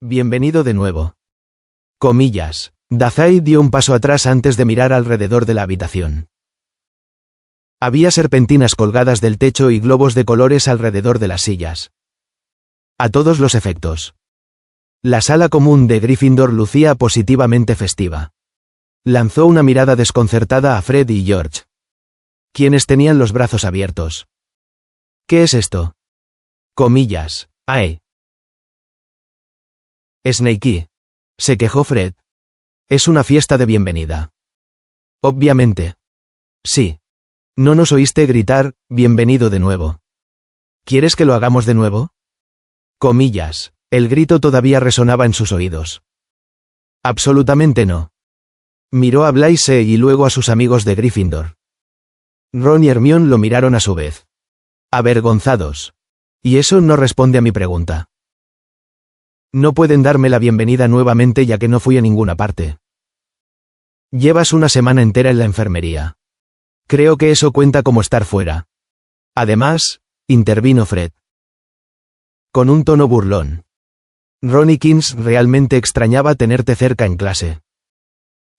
Bienvenido de nuevo. Comillas. Dazai dio un paso atrás antes de mirar alrededor de la habitación. Había serpentinas colgadas del techo y globos de colores alrededor de las sillas. A todos los efectos. La sala común de Gryffindor lucía positivamente festiva. Lanzó una mirada desconcertada a Fred y George, quienes tenían los brazos abiertos. ¿Qué es esto? Comillas. ¡Ay! Snakey. Se quejó Fred. Es una fiesta de bienvenida. Obviamente. Sí. ¿No nos oíste gritar, bienvenido de nuevo? ¿Quieres que lo hagamos de nuevo? Comillas. El grito todavía resonaba en sus oídos. Absolutamente no. Miró a Blaise y luego a sus amigos de Gryffindor. Ron y Hermione lo miraron a su vez. Avergonzados. Y eso no responde a mi pregunta. No pueden darme la bienvenida nuevamente ya que no fui a ninguna parte. Llevas una semana entera en la enfermería. Creo que eso cuenta como estar fuera. Además, intervino Fred, con un tono burlón. Ronnie Kins realmente extrañaba tenerte cerca en clase.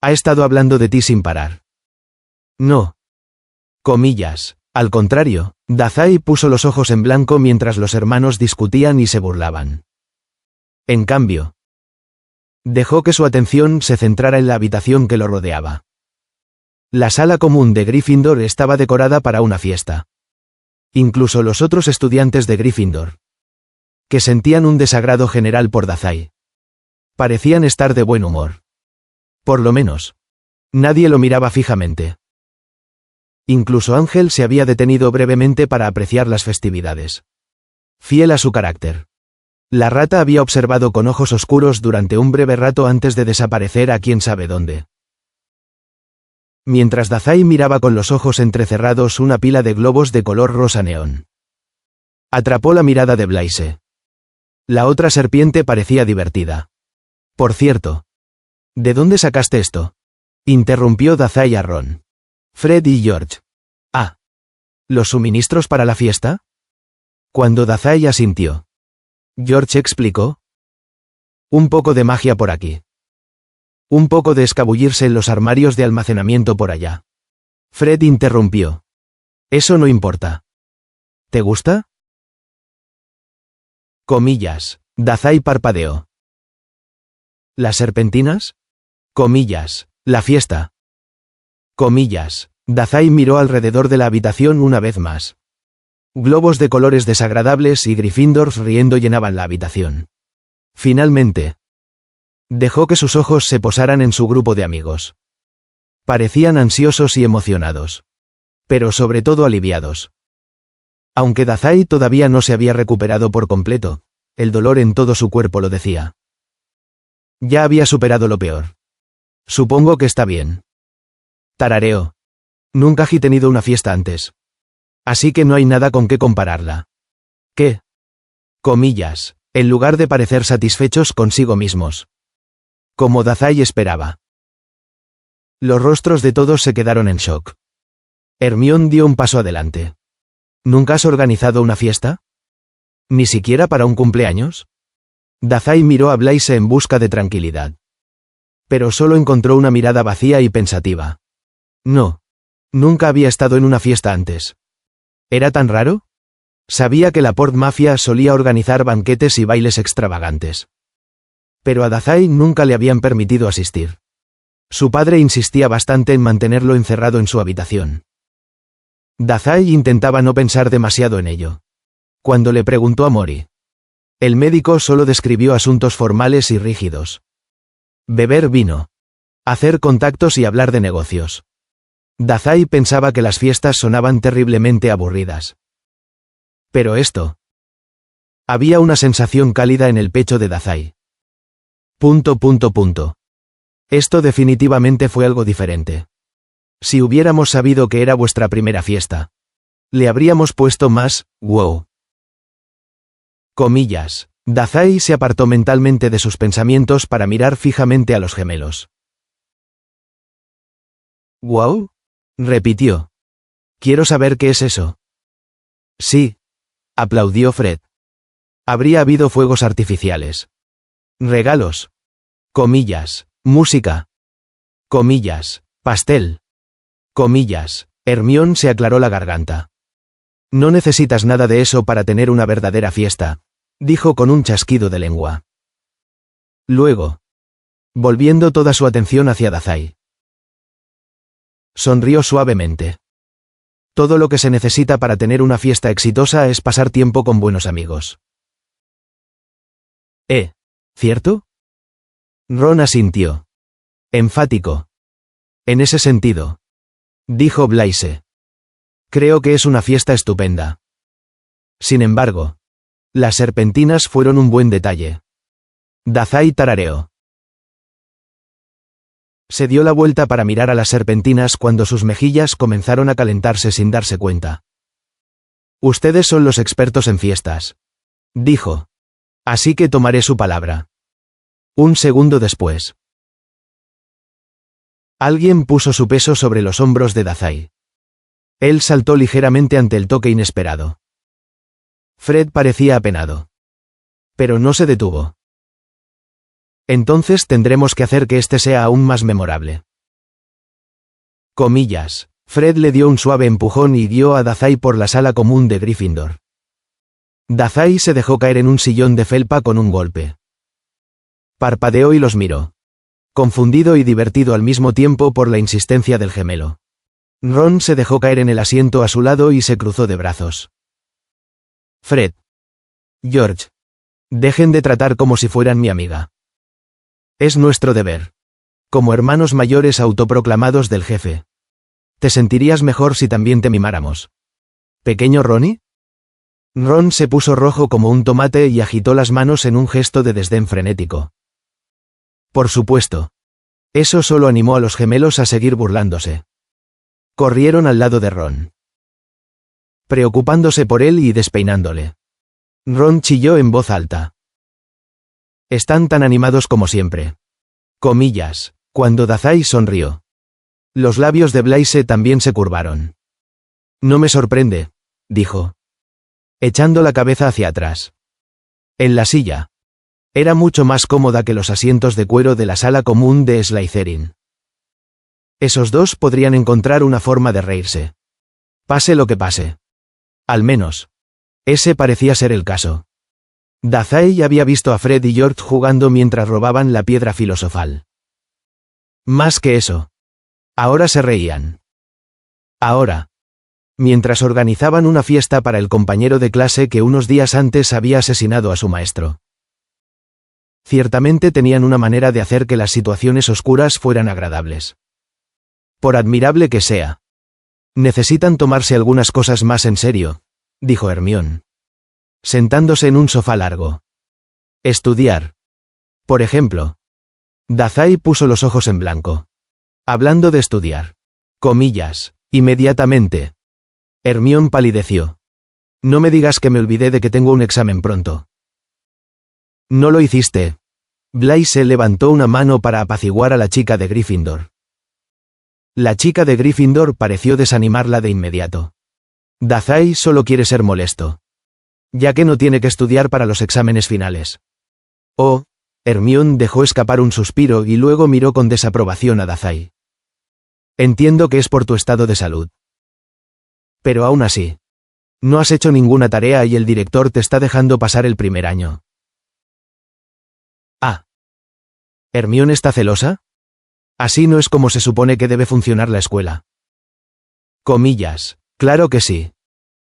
Ha estado hablando de ti sin parar. No. Comillas. Al contrario, Dazai puso los ojos en blanco mientras los hermanos discutían y se burlaban. En cambio, dejó que su atención se centrara en la habitación que lo rodeaba. La sala común de Gryffindor estaba decorada para una fiesta. Incluso los otros estudiantes de Gryffindor, que sentían un desagrado general por Dazai, parecían estar de buen humor. Por lo menos, nadie lo miraba fijamente. Incluso Ángel se había detenido brevemente para apreciar las festividades. Fiel a su carácter. La rata había observado con ojos oscuros durante un breve rato antes de desaparecer a quién sabe dónde. Mientras Dazai miraba con los ojos entrecerrados una pila de globos de color rosa neón. Atrapó la mirada de Blaise. La otra serpiente parecía divertida. Por cierto. ¿De dónde sacaste esto? Interrumpió Dazai a Ron, Fred y George. Ah. ¿Los suministros para la fiesta? Cuando Dazai asintió, George explicó. Un poco de magia por aquí. Un poco de escabullirse en los armarios de almacenamiento por allá. Fred interrumpió. Eso no importa. ¿Te gusta? Comillas. Dazai parpadeó. ¿Las serpentinas? Comillas. La fiesta. Comillas. Dazai miró alrededor de la habitación una vez más. Globos de colores desagradables y Gryffindors riendo llenaban la habitación. Finalmente, dejó que sus ojos se posaran en su grupo de amigos. Parecían ansiosos y emocionados. Pero sobre todo aliviados. Aunque Dazai todavía no se había recuperado por completo, el dolor en todo su cuerpo lo decía. Ya había superado lo peor. Supongo que está bien. Tarareó. Nunca he tenido una fiesta antes. Así que no hay nada con qué compararla. ¿Qué? Comillas. En lugar de parecer satisfechos consigo mismos. Como Dazai esperaba. Los rostros de todos se quedaron en shock. Hermione dio un paso adelante. ¿Nunca has organizado una fiesta? ¿Ni siquiera para un cumpleaños? Dazai miró a Blaise en busca de tranquilidad. Pero solo encontró una mirada vacía y pensativa. No. Nunca había estado en una fiesta antes. ¿Era tan raro? Sabía que la Port Mafia solía organizar banquetes y bailes extravagantes. Pero a Dazai nunca le habían permitido asistir. Su padre insistía bastante en mantenerlo encerrado en su habitación. Dazai intentaba no pensar demasiado en ello. Cuando le preguntó a Mori, el médico solo describió asuntos formales y rígidos. Beber vino. Hacer contactos y hablar de negocios. Dazai pensaba que las fiestas sonaban terriblemente aburridas. Pero esto. Había una sensación cálida en el pecho de Dazai. Esto definitivamente fue algo diferente. Si hubiéramos sabido que era vuestra primera fiesta, le habríamos puesto más, wow. Comillas. Dazai se apartó mentalmente de sus pensamientos para mirar fijamente a los gemelos. ¿Wow? Repitió. Quiero saber qué es eso. Sí. Aplaudió Fred. Habría habido fuegos artificiales. Regalos. Comillas. Música. Comillas. Pastel. Comillas. Hermione se aclaró la garganta. No necesitas nada de eso para tener una verdadera fiesta, dijo con un chasquido de lengua. Luego, volviendo toda su atención hacia Dazai, sonrió suavemente. Todo lo que se necesita para tener una fiesta exitosa es pasar tiempo con buenos amigos. ¿Cierto? Ron asintió. Enfático. En ese sentido, dijo Blaise. Creo que es una fiesta estupenda. Sin embargo, las serpentinas fueron un buen detalle. Dazai tarareó. Se dio la vuelta para mirar a las serpentinas cuando sus mejillas comenzaron a calentarse sin darse cuenta. Ustedes son los expertos en fiestas, dijo. Así que tomaré su palabra. Un segundo después, alguien puso su peso sobre los hombros de Dazai. Él saltó ligeramente ante el toque inesperado. Fred parecía apenado. Pero no se detuvo. Entonces tendremos que hacer que este sea aún más memorable. Comillas. Fred le dio un suave empujón y guió a Dazai por la sala común de Gryffindor. Dazai se dejó caer en un sillón de felpa con un golpe. Parpadeó y los miró, confundido y divertido al mismo tiempo por la insistencia del gemelo. Ron se dejó caer en el asiento a su lado y se cruzó de brazos. Fred. George. Dejen de tratar como si fueran mi amiga. Es nuestro deber. Como hermanos mayores autoproclamados del jefe. ¿Te sentirías mejor si también te mimáramos? ¿Pequeño Ronnie? Ron se puso rojo como un tomate y agitó las manos en un gesto de desdén frenético. Por supuesto. Eso solo animó a los gemelos a seguir burlándose. Corrieron al lado de Ron, preocupándose por él y despeinándole. Ron chilló en voz alta. Están tan animados como siempre. Comillas, cuando Dazai sonrió. Los labios de Blaise también se curvaron. No me sorprende, dijo, echando la cabeza hacia atrás. En la silla. Era mucho más cómoda que los asientos de cuero de la sala común de Slytherin. Esos dos podrían encontrar una forma de reírse. Pase lo que pase. Al menos, ese parecía ser el caso. Dazai había visto a Fred y George jugando mientras robaban la piedra filosofal. Más que eso. Ahora se reían. Ahora, mientras organizaban una fiesta para el compañero de clase que unos días antes había asesinado a su maestro. Ciertamente tenían una manera de hacer que las situaciones oscuras fueran agradables. Por admirable que sea. Necesitan tomarse algunas cosas más en serio, dijo Hermione, sentándose en un sofá largo. Estudiar. Por ejemplo. Dazai puso los ojos en blanco. Hablando de estudiar. Comillas. Inmediatamente. Hermione palideció. No me digas que me olvidé de que tengo un examen pronto. No lo hiciste. Blaise levantó una mano para apaciguar a la chica de Gryffindor. La chica de Gryffindor pareció desanimarla de inmediato. Dazai solo quiere ser molesto. Ya que no tiene que estudiar para los exámenes finales. Oh, Hermione dejó escapar un suspiro y luego miró con desaprobación a Dazai. Entiendo que es por tu estado de salud. Pero aún así. No has hecho ninguna tarea y el director te está dejando pasar el primer año. Ah. ¿Hermione está celosa? Así no es como se supone que debe funcionar la escuela. Comillas. Claro que sí.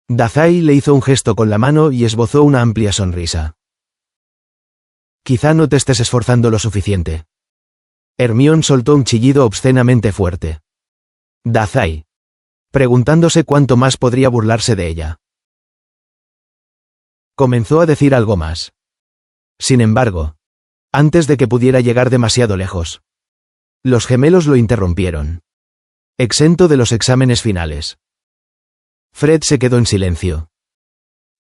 Dazai le hizo un gesto con la mano y esbozó una amplia sonrisa. Quizá no te estés esforzando lo suficiente. Hermione soltó un chillido obscenamente fuerte. Dazai. Preguntándose cuánto más podría burlarse de ella. Comenzó a decir algo más. Sin embargo, antes de que pudiera llegar demasiado lejos, los gemelos lo interrumpieron. Exento de los exámenes finales. Fred se quedó en silencio,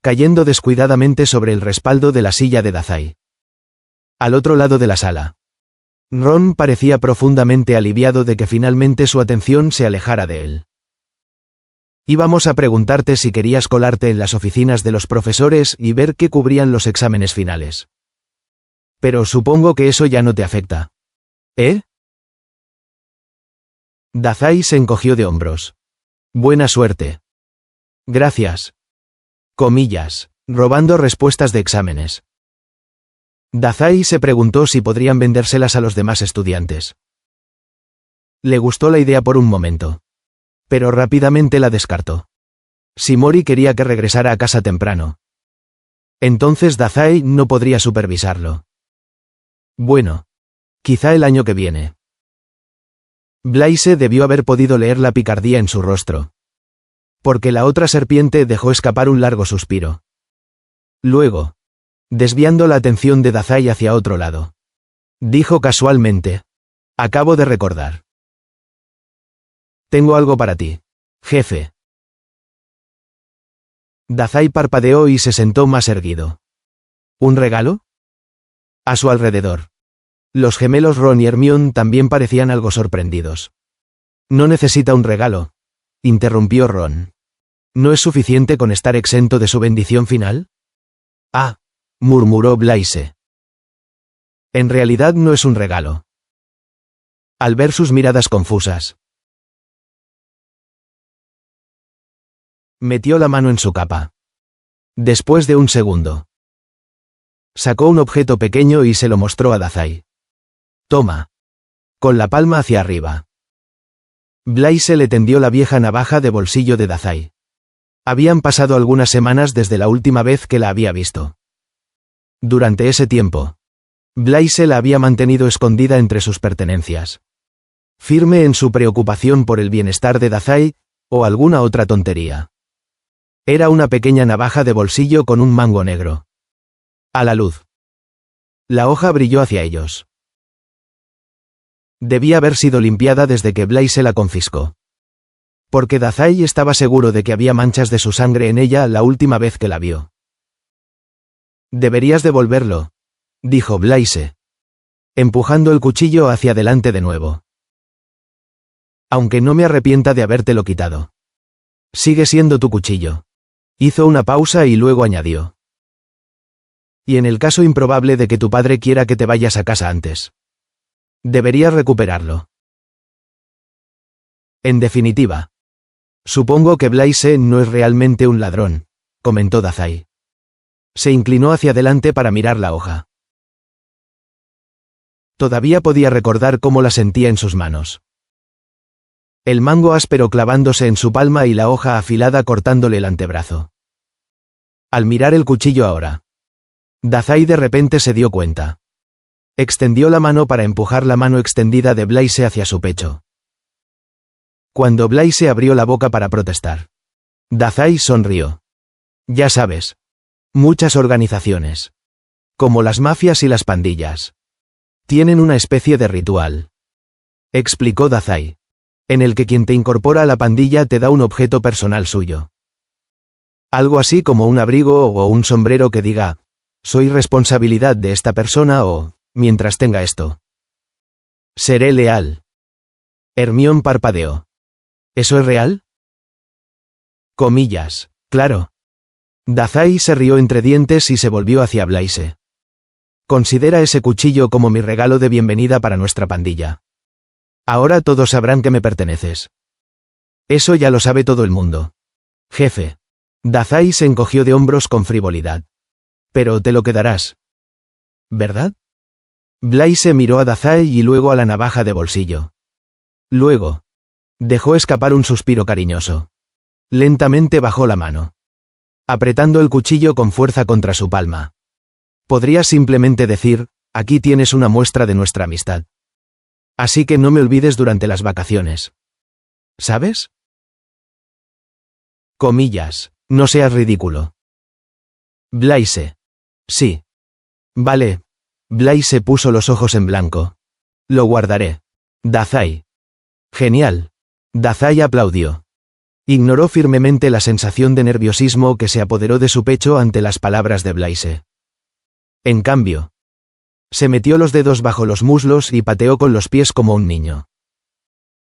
cayendo descuidadamente sobre el respaldo de la silla de Dazai. Al otro lado de la sala, Ron parecía profundamente aliviado de que finalmente su atención se alejara de él. Íbamos a preguntarte si querías colarte en las oficinas de los profesores y ver qué cubrían los exámenes finales. Pero supongo que eso ya no te afecta. ¿Eh? Dazai se encogió de hombros. Buena suerte. Gracias. Comillas, robando respuestas de exámenes. Dazai se preguntó si podrían vendérselas a los demás estudiantes. Le gustó la idea por un momento. Pero rápidamente la descartó. Shimori quería que regresara a casa temprano. Entonces Dazai no podría supervisarlo. Bueno. Quizá el año que viene. Blaise debió haber podido leer la picardía en su rostro. Porque la otra serpiente dejó escapar un largo suspiro. Luego, desviando la atención de Dazai hacia otro lado, dijo casualmente: acabo de recordar. Tengo algo para ti, jefe. Dazai parpadeó y se sentó más erguido. ¿Un regalo? A su alrededor, los gemelos Ron y Hermione también parecían algo sorprendidos. No necesita un regalo, interrumpió Ron. ¿No es suficiente con estar exento de su bendición final? Ah, murmuró Blaise. En realidad no es un regalo. Al ver sus miradas confusas, metió la mano en su capa. Después de un segundo, sacó un objeto pequeño y se lo mostró a Dazai. Toma. Con la palma hacia arriba. Blaise le tendió la vieja navaja de bolsillo de Dazai. Habían pasado algunas semanas desde la última vez que la había visto. Durante ese tiempo, Blaise la había mantenido escondida entre sus pertenencias. Firme en su preocupación por el bienestar de Dazai, o alguna otra tontería. Era una pequeña navaja de bolsillo con un mango negro. A la luz. La hoja brilló hacia ellos. Debía haber sido limpiada desde que Blaise la confiscó. Porque Dazai estaba seguro de que había manchas de su sangre en ella la última vez que la vio. Deberías devolverlo, dijo Blaise, empujando el cuchillo hacia adelante de nuevo. Aunque no me arrepienta de habértelo quitado. Sigue siendo tu cuchillo. Hizo una pausa y luego añadió. Y en el caso improbable de que tu padre quiera que te vayas a casa antes, deberías recuperarlo. En definitiva, supongo que Blaise no es realmente un ladrón, comentó Dazai. Se inclinó hacia adelante para mirar la hoja. Todavía podía recordar cómo la sentía en sus manos. El mango áspero clavándose en su palma y la hoja afilada cortándole el antebrazo. Al mirar el cuchillo ahora, Dazai de repente se dio cuenta. Extendió la mano para empujar la mano extendida de Blaise hacia su pecho. Cuando Blaise abrió la boca para protestar, Dazai sonrió. Ya sabes. Muchas organizaciones, como las mafias y las pandillas, tienen una especie de ritual, explicó Dazai, en el que quien te incorpora a la pandilla te da un objeto personal suyo. Algo así como un abrigo o un sombrero que diga, soy responsabilidad de esta persona o, mientras tenga esto, seré leal. Hermione parpadeó. ¿Eso es real? Comillas, claro. Dazai se rió entre dientes y se volvió hacia Blaise. Considera ese cuchillo como mi regalo de bienvenida para nuestra pandilla. Ahora todos sabrán que me perteneces. Eso ya lo sabe todo el mundo. Jefe. Dazai se encogió de hombros con frivolidad. Pero te lo quedarás. ¿Verdad? Blaise miró a Dazai y luego a la navaja de bolsillo. Luego, dejó escapar un suspiro cariñoso. Lentamente bajó la mano, apretando el cuchillo con fuerza contra su palma. Podrías simplemente decir, aquí tienes una muestra de nuestra amistad. Así que no me olvides durante las vacaciones. ¿Sabes? Comillas, no seas ridículo. Blaise. Sí. Vale. Blaise puso los ojos en blanco. Lo guardaré. Dazai. Genial. Dazai aplaudió. Ignoró firmemente la sensación de nerviosismo que se apoderó de su pecho ante las palabras de Blaise. En cambio, se metió los dedos bajo los muslos y pateó con los pies como un niño.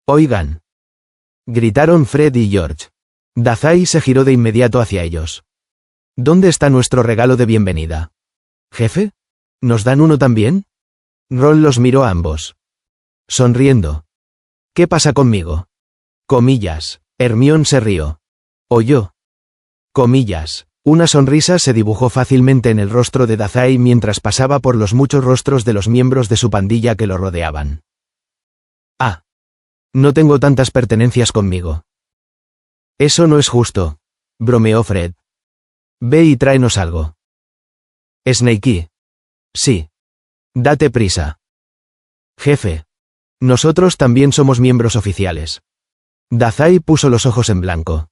Oigan. Gritaron Fred y George. Dazai se giró de inmediato hacia ellos. ¿Dónde está nuestro regalo de bienvenida? ¿Jefe? ¿Nos dan uno también? Ron los miró a ambos. Sonriendo. ¿Qué pasa conmigo? Comillas. Hermione se rió. ¿O yo? Comillas. Una sonrisa se dibujó fácilmente en el rostro de Dazai mientras pasaba por los muchos rostros de los miembros de su pandilla que lo rodeaban. Ah. No tengo tantas pertenencias conmigo. Eso no es justo, bromeó Fred. Ve y tráenos algo. Snakey. Sí. Date prisa. Jefe. Nosotros también somos miembros oficiales. Dazai puso los ojos en blanco.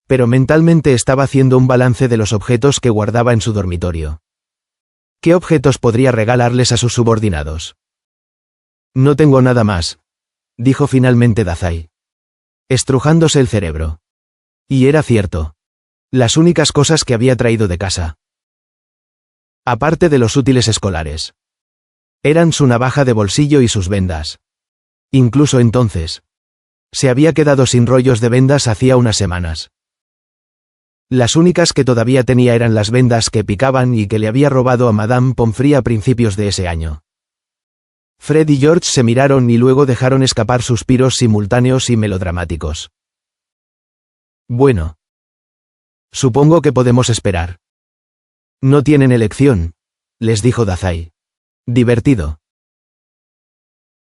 Pero mentalmente estaba haciendo un balance de los objetos que guardaba en su dormitorio. ¿Qué objetos podría regalarles a sus subordinados? No tengo nada más, dijo finalmente Dazai, estrujándose el cerebro. Y era cierto. Las únicas cosas que había traído de casa. Aparte de los útiles escolares. Eran su navaja de bolsillo y sus vendas. Incluso entonces. Se había quedado sin rollos de vendas hacía unas semanas. Las únicas que todavía tenía eran las vendas que picaban y que le había robado a Madame Pomfrey a principios de ese año. Fred y George se miraron y luego dejaron escapar suspiros simultáneos y melodramáticos. Bueno. Supongo que podemos esperar. No tienen elección, les dijo Dazai. Divertido.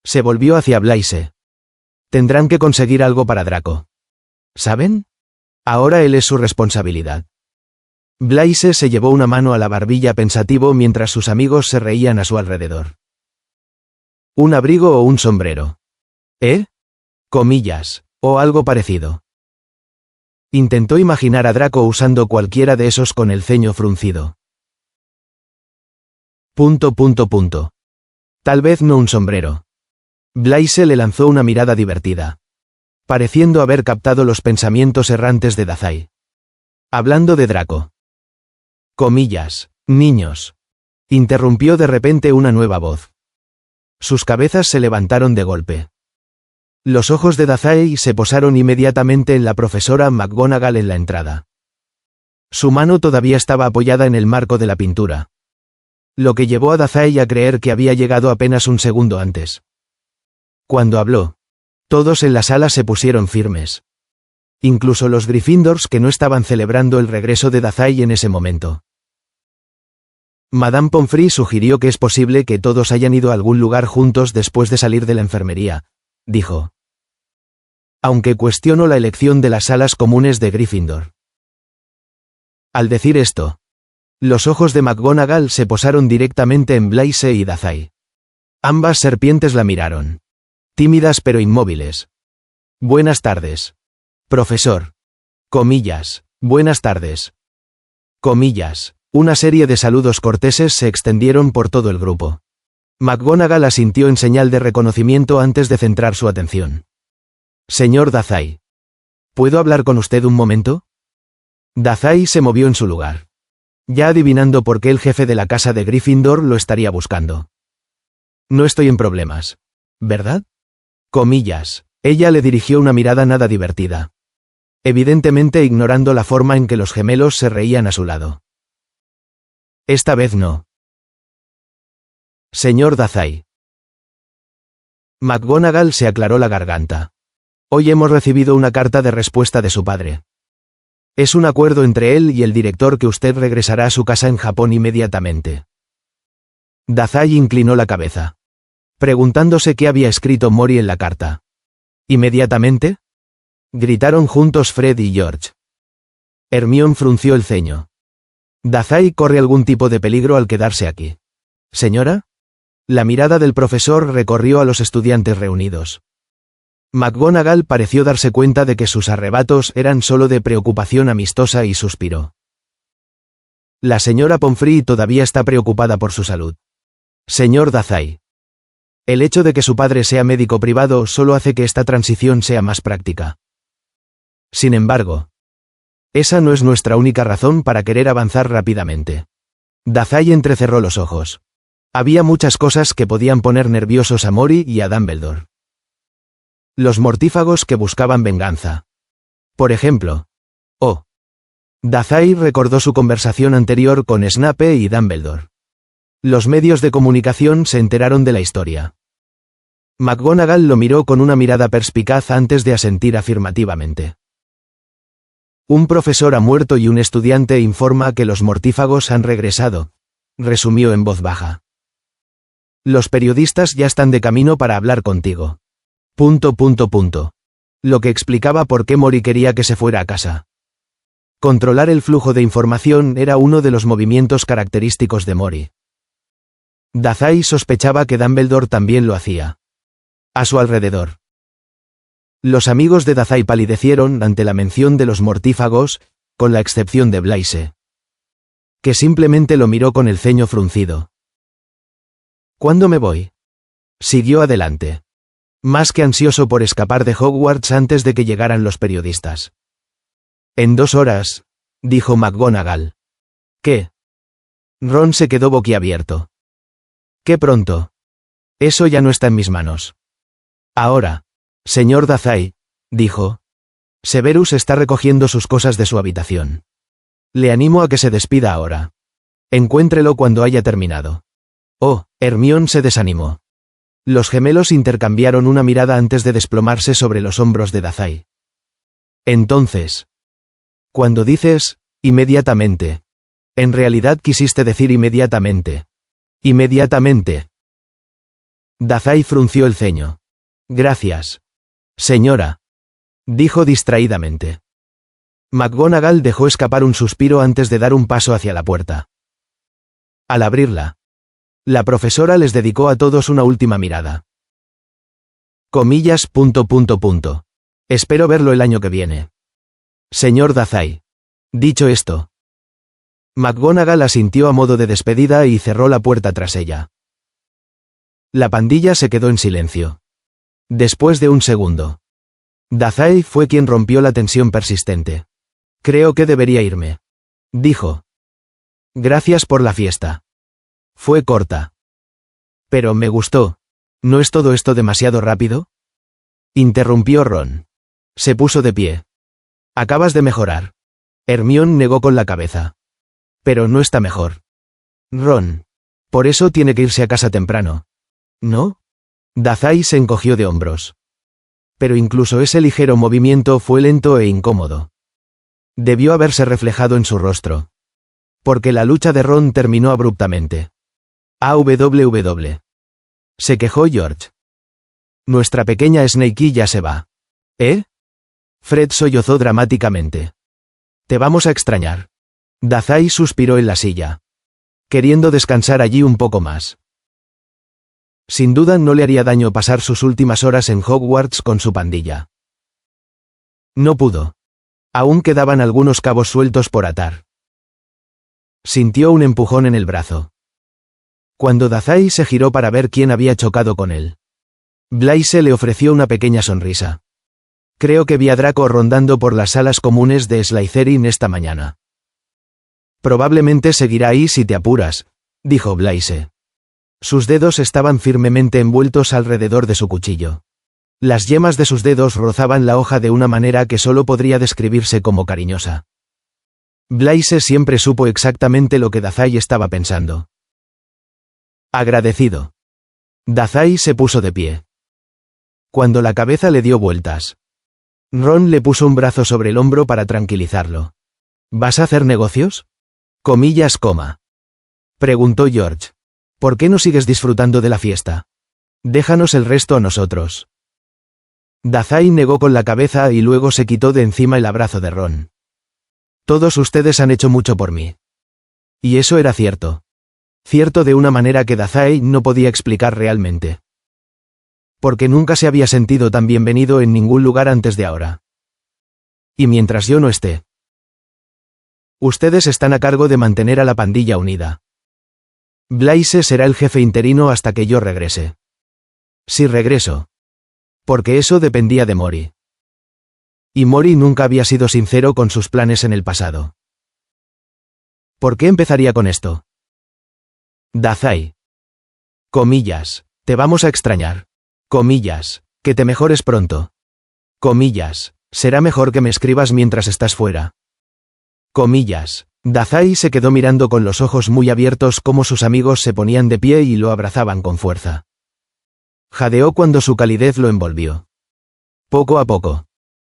Se volvió hacia Blaise. Tendrán que conseguir algo para Draco. ¿Saben? Ahora él es su responsabilidad. Blaise se llevó una mano a la barbilla pensativo mientras sus amigos se reían a su alrededor. ¿Un abrigo o un sombrero? ¿Eh? Comillas, o algo parecido. Intentó imaginar a Draco usando cualquiera de esos con el ceño fruncido. Tal vez no un sombrero. Blaise le lanzó una mirada divertida, pareciendo haber captado los pensamientos errantes de Dazai. Hablando de Draco. Comillas, niños. Interrumpió de repente una nueva voz. Sus cabezas se levantaron de golpe. Los ojos de Dazai se posaron inmediatamente en la profesora McGonagall en la entrada. Su mano todavía estaba apoyada en el marco de la pintura. Lo que llevó a Dazai a creer que había llegado apenas un segundo antes. Cuando habló, todos en la sala se pusieron firmes. Incluso los Gryffindors que no estaban celebrando el regreso de Dazai en ese momento. Madame Pomfrey sugirió que es posible que todos hayan ido a algún lugar juntos después de salir de la enfermería, dijo. Aunque cuestiono la elección de las salas comunes de Gryffindor. Al decir esto, los ojos de McGonagall se posaron directamente en Blaise y Dazai. Ambas serpientes la miraron. Tímidas pero inmóviles. Buenas tardes. Profesor. Comillas. Buenas tardes. Comillas. Una serie de saludos corteses se extendieron por todo el grupo. McGonagall asintió en señal de reconocimiento antes de centrar su atención. Señor Dazai. ¿Puedo hablar con usted un momento? Dazai se movió en su lugar. Ya adivinando por qué el jefe de la casa de Gryffindor lo estaría buscando. No estoy en problemas. ¿Verdad? Comillas. Ella le dirigió una mirada nada divertida. Evidentemente ignorando la forma en que los gemelos se reían a su lado. Esta vez no. Señor Dazai. McGonagall se aclaró la garganta. Hoy hemos recibido una carta de respuesta de su padre. Es un acuerdo entre él y el director que usted regresará a su casa en Japón inmediatamente. Dazai inclinó la cabeza, preguntándose qué había escrito Mori en la carta. ¿Inmediatamente? Gritaron juntos Fred y George. Hermione frunció el ceño. Dazai corre algún tipo de peligro al quedarse aquí. ¿Señora? La mirada del profesor recorrió a los estudiantes reunidos. McGonagall pareció darse cuenta de que sus arrebatos eran solo de preocupación amistosa y suspiró. La señora Pomfrey todavía está preocupada por su salud. Señor Dazai. El hecho de que su padre sea médico privado solo hace que esta transición sea más práctica. Sin embargo, esa no es nuestra única razón para querer avanzar rápidamente. Dazai entrecerró los ojos. Había muchas cosas que podían poner nerviosos a Mori y a Dumbledore. Los mortífagos que buscaban venganza. Por ejemplo. Dazai recordó su conversación anterior con Snape y Dumbledore. Los medios de comunicación se enteraron de la historia. McGonagall lo miró con una mirada perspicaz antes de asentir afirmativamente. Un profesor ha muerto y un estudiante informa que los mortífagos han regresado, resumió en voz baja. Los periodistas ya están de camino para hablar contigo. ... Lo que explicaba por qué Mori quería que se fuera a casa. Controlar el flujo de información era uno de los movimientos característicos de Mori. Dazai sospechaba que Dumbledore también lo hacía. A su alrededor. Los amigos de Dazai palidecieron ante la mención de los mortífagos, con la excepción de Blaise, que simplemente lo miró con el ceño fruncido. ¿Cuándo me voy? Siguió adelante, más que ansioso por escapar de Hogwarts antes de que llegaran los periodistas. En 2 horas, dijo McGonagall. ¿Qué? Ron se quedó boquiabierto. ¿Qué pronto? Eso ya no está en mis manos. Ahora, señor Dazai, dijo. Severus está recogiendo sus cosas de su habitación. Le animo a que se despida ahora. Encuéntrelo cuando haya terminado. Oh, Hermione se desanimó. Los gemelos intercambiaron una mirada antes de desplomarse sobre los hombros de Dazai. Entonces, cuando dices, inmediatamente, en realidad quisiste decir inmediatamente. Inmediatamente. Dazai frunció el ceño. Gracias. Señora. Dijo distraídamente. McGonagall dejó escapar un suspiro antes de dar un paso hacia la puerta. Al abrirla, la profesora les dedicó a todos una última mirada. Comillas. Espero verlo el año que viene. Señor Dazai. Dicho esto, McGonagall asintió a modo de despedida y cerró la puerta tras ella. La pandilla se quedó en silencio. Después de un segundo, Dazai fue quien rompió la tensión persistente. Creo que debería irme, dijo. Gracias por la fiesta. Fue corta. Pero me gustó. ¿No es todo esto demasiado rápido? Interrumpió Ron. Se puso de pie. Acabas de mejorar. Hermione negó con la cabeza. Pero no está mejor. Ron. Por eso tiene que irse a casa temprano. ¿No? Dazai se encogió de hombros. Pero incluso ese ligero movimiento fue lento e incómodo. Debió haberse reflejado en su rostro. Porque la lucha de Ron terminó abruptamente. AWW. Se quejó George. Nuestra pequeña Snakey ya se va. ¿Eh? Fred sollozó dramáticamente. Te vamos a extrañar. Dazai suspiró en la silla, queriendo descansar allí un poco más. Sin duda no le haría daño pasar sus últimas horas en Hogwarts con su pandilla. No pudo. Aún quedaban algunos cabos sueltos por atar. Sintió un empujón en el brazo. Cuando Dazai se giró para ver quién había chocado con él, Blaise le ofreció una pequeña sonrisa. Creo que vi a Draco rondando por las salas comunes de Slytherin esta mañana. Probablemente seguirá ahí si te apuras, dijo Blaise. Sus dedos estaban firmemente envueltos alrededor de su cuchillo. Las yemas de sus dedos rozaban la hoja de una manera que solo podría describirse como cariñosa. Blaise siempre supo exactamente lo que Dazai estaba pensando. Agradecido. Dazai se puso de pie. Cuando la cabeza le dio vueltas, Ron le puso un brazo sobre el hombro para tranquilizarlo. ¿Vas a hacer negocios? Comillas, coma. Preguntó George. ¿Por qué no sigues disfrutando de la fiesta? Déjanos el resto a nosotros. Dazai negó con la cabeza y luego se quitó de encima el abrazo de Ron. Todos ustedes han hecho mucho por mí. Y eso era cierto. Cierto de una manera que Dazai no podía explicar realmente. Porque nunca se había sentido tan bienvenido en ningún lugar antes de ahora. Y mientras yo no esté, ustedes están a cargo de mantener a la pandilla unida. Blaise será el jefe interino hasta que yo regrese. Si regreso. Porque eso dependía de Mori. Y Mori nunca había sido sincero con sus planes en el pasado. ¿Por qué empezaría con esto? Dazai. Comillas. Te vamos a extrañar. Comillas. Que te mejores pronto. Comillas. Será mejor que me escribas mientras estás fuera. Comillas. Dazai se quedó mirando con los ojos muy abiertos cómo sus amigos se ponían de pie y lo abrazaban con fuerza. Jadeó cuando su calidez lo envolvió. Poco a poco.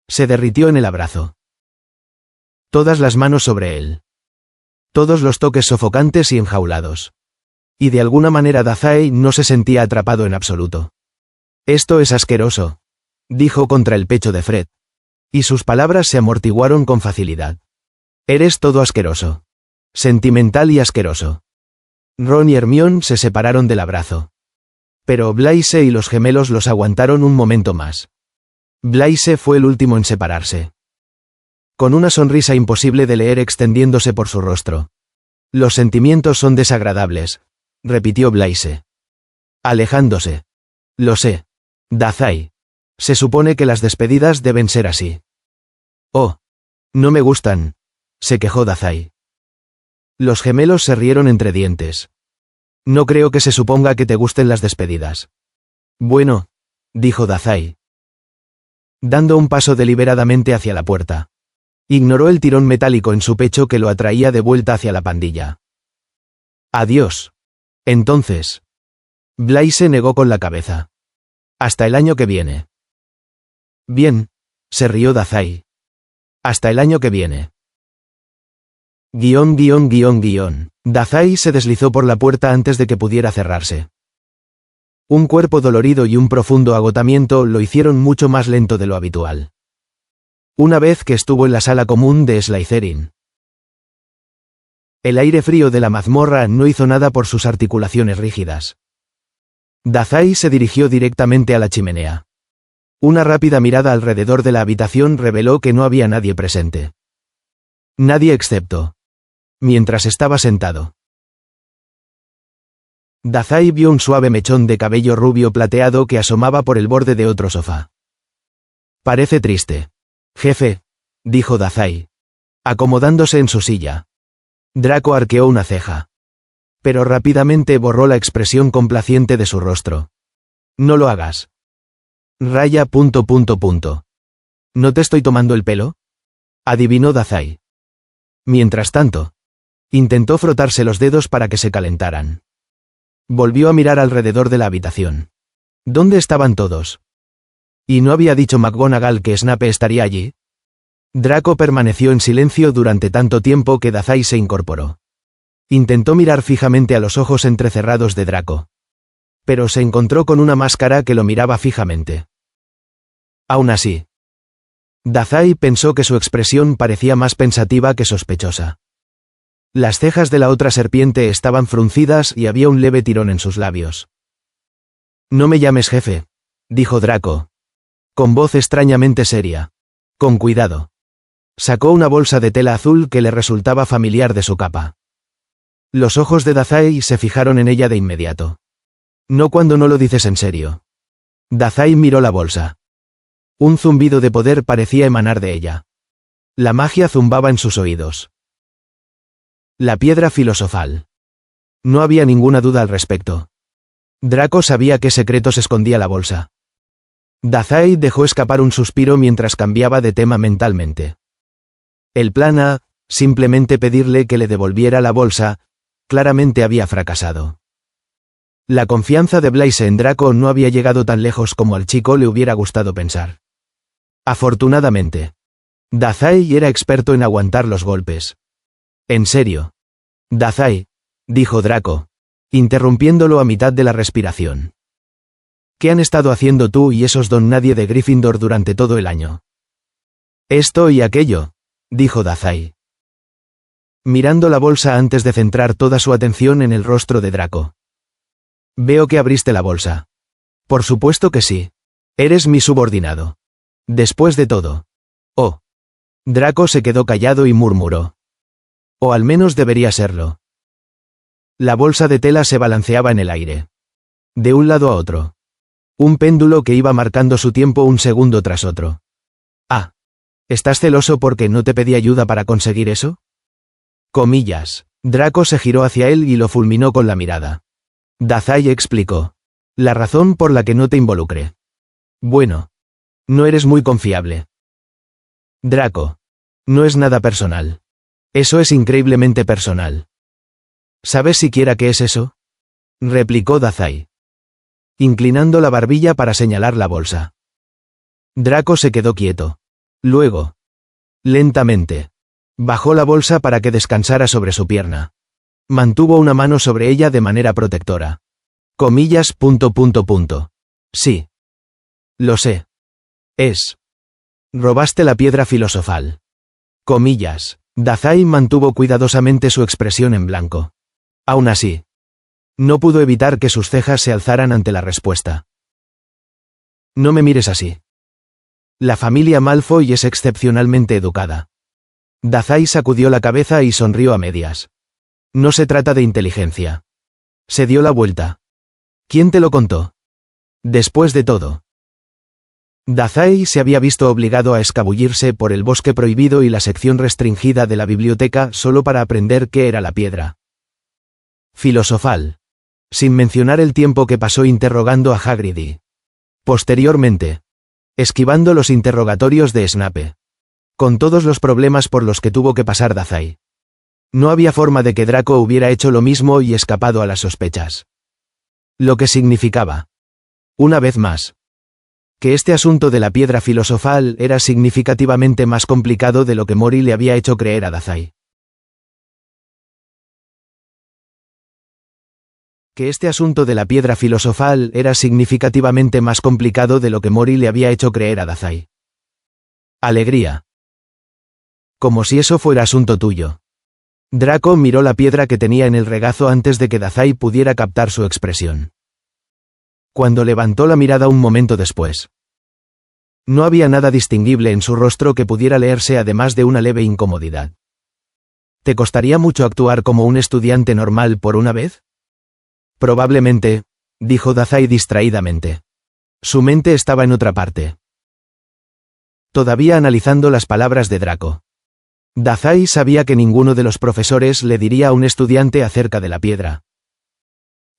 Se derritió en el abrazo. Todas las manos sobre él. Todos los toques sofocantes y enjaulados. Y de alguna manera Dazai no se sentía atrapado en absoluto. «Esto es asqueroso», dijo contra el pecho de Fred. Y sus palabras se amortiguaron con facilidad. «Eres todo asqueroso. Sentimental y asqueroso». Ron y Hermione se separaron del abrazo. Pero Blaise y los gemelos los aguantaron un momento más. Blaise fue el último en separarse. Con una sonrisa imposible de leer extendiéndose por su rostro. «Los sentimientos son desagradables», repitió Blaise. Alejándose. «Lo sé. Dazai. Se supone que las despedidas deben ser así». «Oh. No me gustan», se quejó Dazai. Los gemelos se rieron entre dientes. «No creo que se suponga que te gusten las despedidas». «Bueno», dijo Dazai. Dando un paso deliberadamente hacia la puerta. Ignoró el tirón metálico en su pecho que lo atraía de vuelta hacia la pandilla. «Adiós. Entonces». Blaise negó con la cabeza. «Hasta el año que viene». «Bien», se rió Dazai. «Hasta el año que viene». Dazai se deslizó por la puerta antes de que pudiera cerrarse. Un cuerpo dolorido y un profundo agotamiento lo hicieron mucho más lento de lo habitual. Una vez que estuvo en la sala común de Slytherin. El aire frío de la mazmorra no hizo nada por sus articulaciones rígidas. Dazai se dirigió directamente a la chimenea. Una rápida mirada alrededor de la habitación reveló que no había nadie presente. Nadie excepto. Mientras estaba sentado. Dazai vio un suave mechón de cabello rubio plateado que asomaba por el borde de otro sofá. «Parece triste. Jefe», dijo Dazai. Acomodándose en su silla. Draco arqueó una ceja. Pero rápidamente borró la expresión complaciente de su rostro. «No lo hagas. Raya. ¿No te estoy tomando el pelo?», adivinó Dazai. Mientras tanto, intentó frotarse los dedos para que se calentaran. Volvió a mirar alrededor de la habitación. ¿Dónde estaban todos? ¿Y no había dicho McGonagall que Snape estaría allí? Draco permaneció en silencio durante tanto tiempo que Dazai se incorporó. Intentó mirar fijamente a los ojos entrecerrados de Draco. Pero se encontró con una máscara que lo miraba fijamente. Aún así, Dazai pensó que su expresión parecía más pensativa que sospechosa. Las cejas de la otra serpiente estaban fruncidas y había un leve tirón en sus labios. «No me llames jefe», dijo Draco. Con voz extrañamente seria. «Con cuidado». Sacó una bolsa de tela azul que le resultaba familiar de su capa. Los ojos de Dazai se fijaron en ella de inmediato. «No cuando no lo dices en serio». Dazai miró la bolsa. Un zumbido de poder parecía emanar de ella. La magia zumbaba en sus oídos. La piedra filosofal. No había ninguna duda al respecto. Draco sabía qué secretos escondía la bolsa. Dazai dejó escapar un suspiro mientras cambiaba de tema mentalmente. El plan A, simplemente pedirle que le devolviera la bolsa, claramente había fracasado. La confianza de Blaise en Draco no había llegado tan lejos como al chico le hubiera gustado pensar. Afortunadamente, Dazai era experto en aguantar los golpes. «En serio. Dazai», dijo Draco, interrumpiéndolo a mitad de la respiración. «¿Qué han estado haciendo tú y esos don nadie de Gryffindor durante todo el año?» «Esto y aquello», dijo Dazai. Mirando la bolsa antes de centrar toda su atención en el rostro de Draco. «Veo que abriste la bolsa». «Por supuesto que sí. Eres mi subordinado. Después de todo». «Oh». Draco se quedó callado y murmuró. «O al menos debería serlo». La bolsa de tela se balanceaba en el aire. De un lado a otro. Un péndulo que iba marcando su tiempo un segundo tras otro. «Ah. ¿Estás celoso porque no te pedí ayuda para conseguir eso?». Comillas. Draco se giró hacia él y lo fulminó con la mirada. Dazai explicó. «La razón por la que no te involucré. Bueno. No eres muy confiable». Draco. «No es nada personal». Eso es increíblemente personal. ¿Sabes siquiera qué es eso? Replicó Dazai, inclinando la barbilla para señalar la bolsa. Draco se quedó quieto. Luego, lentamente, bajó la bolsa para que descansara sobre su pierna. Mantuvo una mano sobre ella de manera protectora. Comillas. Sí. Lo sé. Es. Robaste la piedra filosofal. Comillas. Dazai mantuvo cuidadosamente su expresión en blanco. Aún así, no pudo evitar que sus cejas se alzaran ante la respuesta. No me mires así. La familia Malfoy es excepcionalmente educada. Dazai sacudió la cabeza y sonrió a medias. No se trata de inteligencia. Se dio la vuelta. ¿Quién te lo contó? Después de todo, Dazai se había visto obligado a escabullirse por el bosque prohibido y la sección restringida de la biblioteca solo para aprender qué era la piedra filosofal, sin mencionar el tiempo que pasó interrogando a Hagrid y, posteriormente, esquivando los interrogatorios de Snape. Con todos los problemas por los que tuvo que pasar Dazai, no había forma de que Draco hubiera hecho lo mismo y escapado a las sospechas. Lo que significaba, una vez más, que este asunto de la piedra filosofal era significativamente más complicado de lo que Mori le había hecho creer a Dazai. Que este asunto de la piedra filosofal era significativamente más complicado de lo que Mori le había hecho creer a Dazai. Alegría. Como si eso fuera asunto tuyo. Draco miró la piedra que tenía en el regazo antes de que Dazai pudiera captar su expresión. Cuando levantó la mirada un momento después, no había nada distinguible en su rostro que pudiera leerse además de una leve incomodidad. ¿Te costaría mucho actuar como un estudiante normal por una vez? Probablemente, dijo Dazai distraídamente. Su mente estaba en otra parte. Todavía analizando las palabras de Draco. Dazai sabía que ninguno de los profesores le diría a un estudiante acerca de la piedra.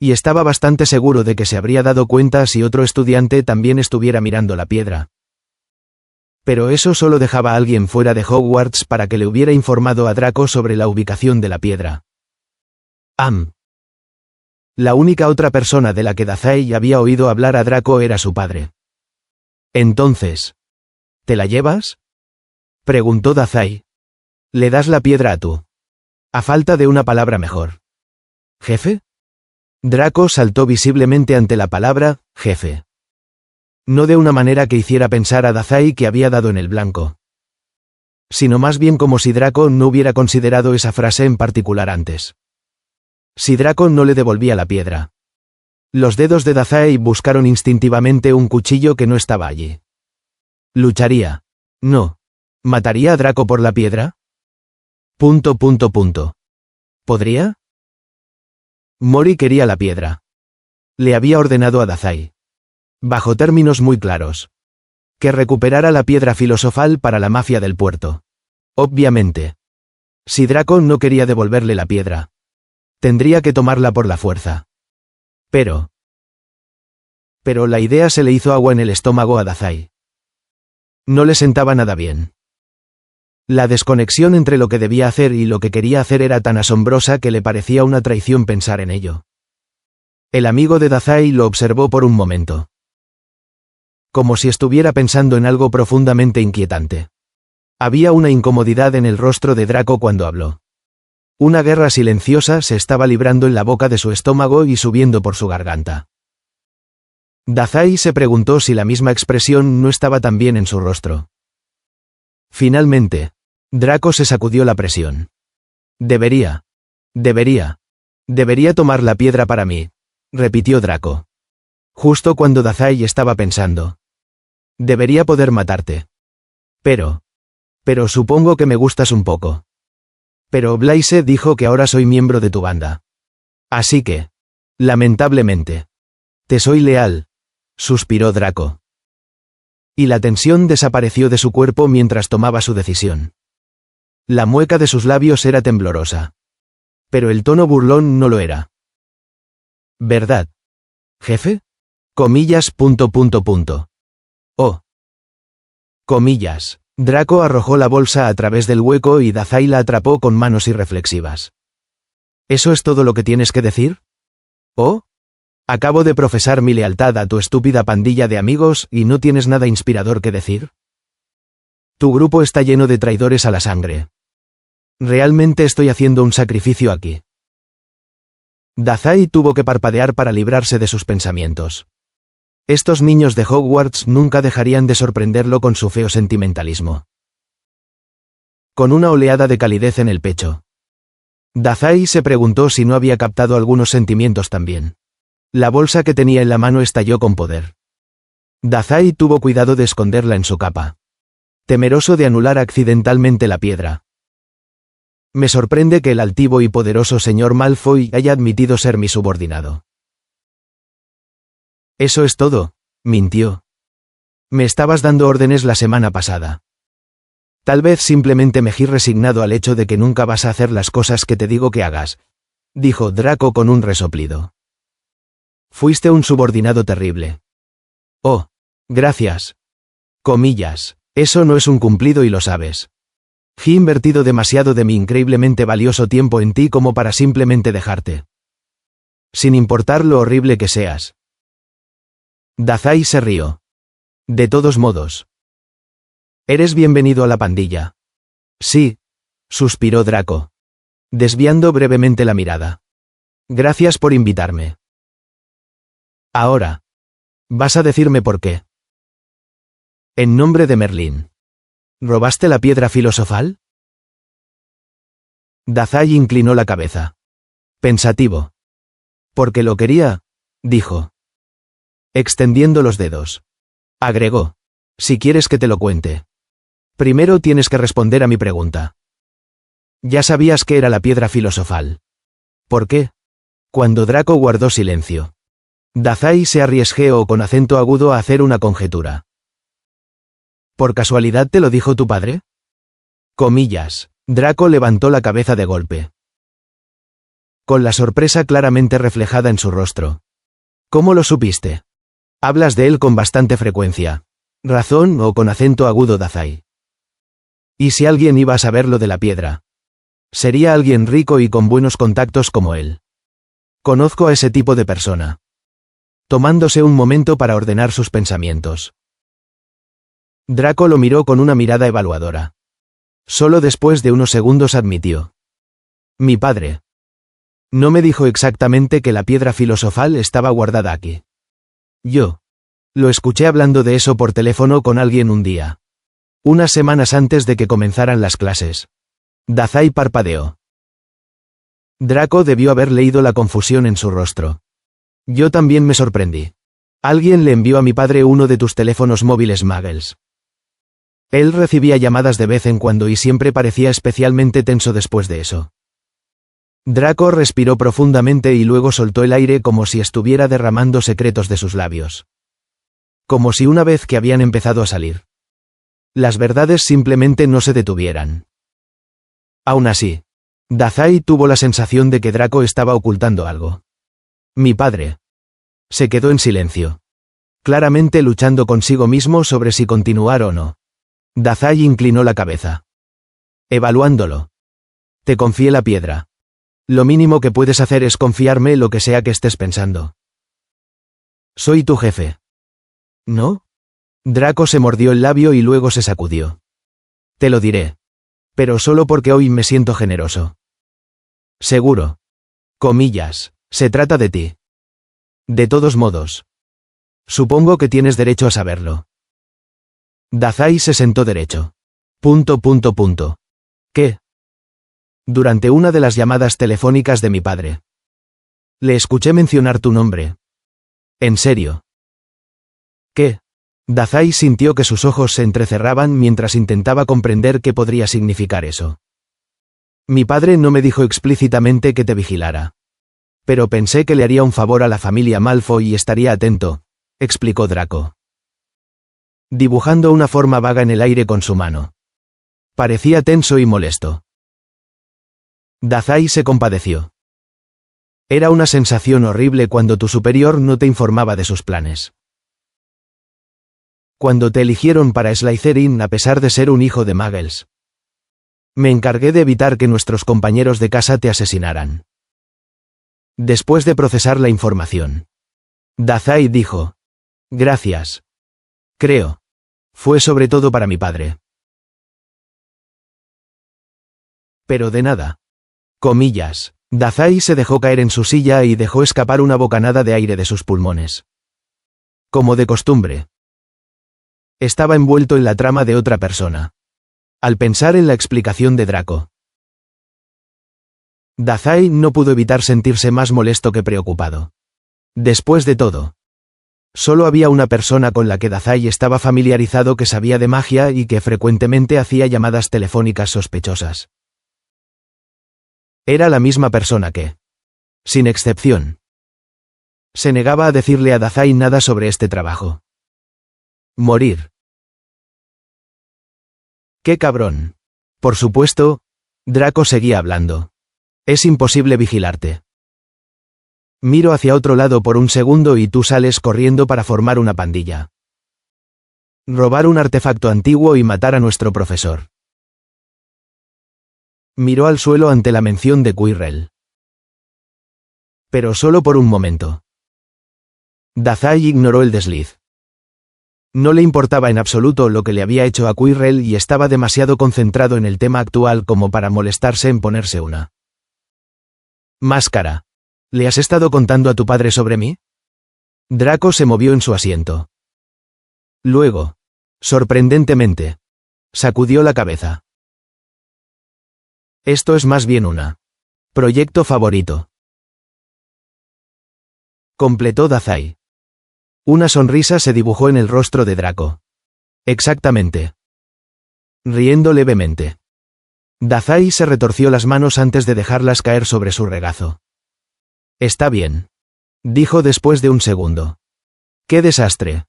Y estaba bastante seguro de que se habría dado cuenta si otro estudiante también estuviera mirando la piedra. Pero eso solo dejaba a alguien fuera de Hogwarts para que le hubiera informado a Draco sobre la ubicación de la piedra. La única otra persona de la que Dazai había oído hablar a Draco era su padre. Entonces, ¿te la llevas? Preguntó Dazai. ¿Le das la piedra a tú? A falta de una palabra mejor. ¿Jefe? Draco saltó visiblemente ante la palabra, jefe. No de una manera que hiciera pensar a Dazai que había dado en el blanco, sino más bien como si Draco no hubiera considerado esa frase en particular antes. Si Draco no le devolvía la piedra. Los dedos de Dazai buscaron instintivamente un cuchillo que no estaba allí. Lucharía. No. ¿Mataría a Draco por la piedra? ¿Podría? Mori quería la piedra. Le había ordenado a Dazai, bajo términos muy claros, que recuperara la piedra filosofal para la mafia del puerto. Obviamente, si Draco no quería devolverle la piedra, tendría que tomarla por la fuerza. Pero la idea se le hizo agua en el estómago a Dazai. No le sentaba nada bien. La desconexión entre lo que debía hacer y lo que quería hacer era tan asombrosa que le parecía una traición pensar en ello. El amigo de Dazai lo observó por un momento, como si estuviera pensando en algo profundamente inquietante. Había una incomodidad en el rostro de Draco cuando habló. Una guerra silenciosa se estaba librando en la boca de su estómago y subiendo por su garganta. Dazai se preguntó si la misma expresión no estaba también en su rostro. Finalmente, Draco se sacudió la presión. Debería tomar la piedra para mí, repitió Draco. Justo cuando Dazai estaba pensando. Debería poder matarte. Pero supongo que me gustas un poco. Pero Blaise dijo que ahora soy miembro de tu banda. Así que, lamentablemente, te soy leal, suspiró Draco. Y la tensión desapareció de su cuerpo mientras tomaba su decisión. La mueca de sus labios era temblorosa. Pero el tono burlón no lo era. ¿Verdad, jefe? Comillas. Oh. Comillas. Draco arrojó la bolsa a través del hueco y Dazai la atrapó con manos irreflexivas. ¿Eso es todo lo que tienes que decir? ¿Oh? Acabo de profesar mi lealtad a tu estúpida pandilla de amigos y no tienes nada inspirador que decir. Tu grupo está lleno de traidores a la sangre. Realmente estoy haciendo un sacrificio aquí. Dazai tuvo que parpadear para librarse de sus pensamientos. Estos niños de Hogwarts nunca dejarían de sorprenderlo con su feo sentimentalismo. Con una oleada de calidez en el pecho, Dazai se preguntó si no había captado algunos sentimientos también. La bolsa que tenía en la mano estalló con poder. Dazai tuvo cuidado de esconderla en su capa, temeroso de anular accidentalmente la piedra. Me sorprende que el altivo y poderoso señor Malfoy haya admitido ser mi subordinado. Eso es todo, mintió. Me estabas dando órdenes la semana pasada. Tal vez simplemente me gir resignado al hecho de que nunca vas a hacer las cosas que te digo que hagas, dijo Draco con un resoplido. Fuiste un subordinado terrible. Oh, gracias. Comillas, eso no es un cumplido y lo sabes. He invertido demasiado de mi increíblemente valioso tiempo en ti como para simplemente dejarte. Sin importar lo horrible que seas. Dazai se rió. De todos modos. Eres bienvenido a la pandilla. Sí, suspiró Draco, desviando brevemente la mirada. Gracias por invitarme. Ahora. ¿Vas a decirme por qué? En nombre de Merlín. ¿Robaste la piedra filosofal? Dazai inclinó la cabeza. Pensativo. Porque lo quería, dijo. Extendiendo los dedos. Agregó. Si quieres que te lo cuente. Primero tienes que responder a mi pregunta. Ya sabías que era la piedra filosofal. ¿Por qué? Cuando Draco guardó silencio, Dazai se arriesgó con acento agudo a hacer una conjetura. ¿Por casualidad te lo dijo tu padre? Comillas. Draco levantó la cabeza de golpe, con la sorpresa claramente reflejada en su rostro. ¿Cómo lo supiste? Hablas de él con bastante frecuencia. Razón o con acento agudo Dazai. ¿Y si alguien iba a saber lo de la piedra? Sería alguien rico y con buenos contactos como él. Conozco a ese tipo de persona. Tomándose un momento para ordenar sus pensamientos, Draco lo miró con una mirada evaluadora. Solo después de unos segundos admitió. Mi padre. No me dijo exactamente que la piedra filosofal estaba guardada aquí. Yo lo escuché hablando de eso por teléfono con alguien un día. Unas semanas antes de que comenzaran las clases. Dazai parpadeó. Draco debió haber leído la confusión en su rostro. Yo también me sorprendí. Alguien le envió a mi padre uno de tus teléfonos móviles Muggles. Él recibía llamadas de vez en cuando y siempre parecía especialmente tenso después de eso. Draco respiró profundamente y luego soltó el aire como si estuviera derramando secretos de sus labios. Como si una vez que habían empezado a salir, las verdades simplemente no se detuvieran. Aún así, Dazai tuvo la sensación de que Draco estaba ocultando algo. Mi padre. Se quedó en silencio, claramente luchando consigo mismo sobre si continuar o no. Dazai inclinó la cabeza, evaluándolo. Te confié la piedra. Lo mínimo que puedes hacer es confiarme lo que sea que estés pensando. Soy tu jefe. ¿No? Draco se mordió el labio y luego se sacudió. Te lo diré. Pero solo porque hoy me siento generoso. Seguro. Comillas, se trata de ti. De todos modos. Supongo que tienes derecho a saberlo. Dazai se sentó derecho. ¿Qué? Durante una de las llamadas telefónicas de mi padre. Le escuché mencionar tu nombre. ¿En serio? ¿Qué? Dazai sintió que sus ojos se entrecerraban mientras intentaba comprender qué podría significar eso. Mi padre no me dijo explícitamente que te vigilara. Pero pensé que le haría un favor a la familia Malfoy y estaría atento, explicó Draco, dibujando una forma vaga en el aire con su mano. Parecía tenso y molesto. Dazai se compadeció. Era una sensación horrible cuando tu superior no te informaba de sus planes. Cuando te eligieron para Slytherin a pesar de ser un hijo de Muggles. Me encargué de evitar que nuestros compañeros de casa te asesinaran. Después de procesar la información, Dazai dijo: gracias. Creo. Fue sobre todo para mi padre. Pero de nada. Comillas. Dazai se dejó caer en su silla y dejó escapar una bocanada de aire de sus pulmones. Como de costumbre. Estaba envuelto en la trama de otra persona. Al pensar en la explicación de Draco, Dazai no pudo evitar sentirse más molesto que preocupado. Después de todo, solo había una persona con la que Dazai estaba familiarizado que sabía de magia y que frecuentemente hacía llamadas telefónicas sospechosas. Era la misma persona que, sin excepción, se negaba a decirle a Dazai nada sobre este trabajo. Morir. ¡Qué cabrón! Por supuesto, Draco seguía hablando. Es imposible vigilarte. Miro hacia otro lado por un segundo y tú sales corriendo para formar una pandilla. Robar un artefacto antiguo y matar a nuestro profesor. Miró al suelo ante la mención de Quirrell. Pero solo por un momento. Dazai ignoró el desliz. No le importaba en absoluto lo que le había hecho a Quirrell y estaba demasiado concentrado en el tema actual como para molestarse en ponerse una máscara. ¿Le has estado contando a tu padre sobre mí? Draco se movió en su asiento. Luego, sorprendentemente, sacudió la cabeza. Esto es más bien una proyecto favorito. Completó Dazai. Una sonrisa se dibujó en el rostro de Draco. Exactamente. Riendo levemente. Dazai se retorció las manos antes de dejarlas caer sobre su regazo. Está bien. Dijo después de un segundo. ¡Qué desastre!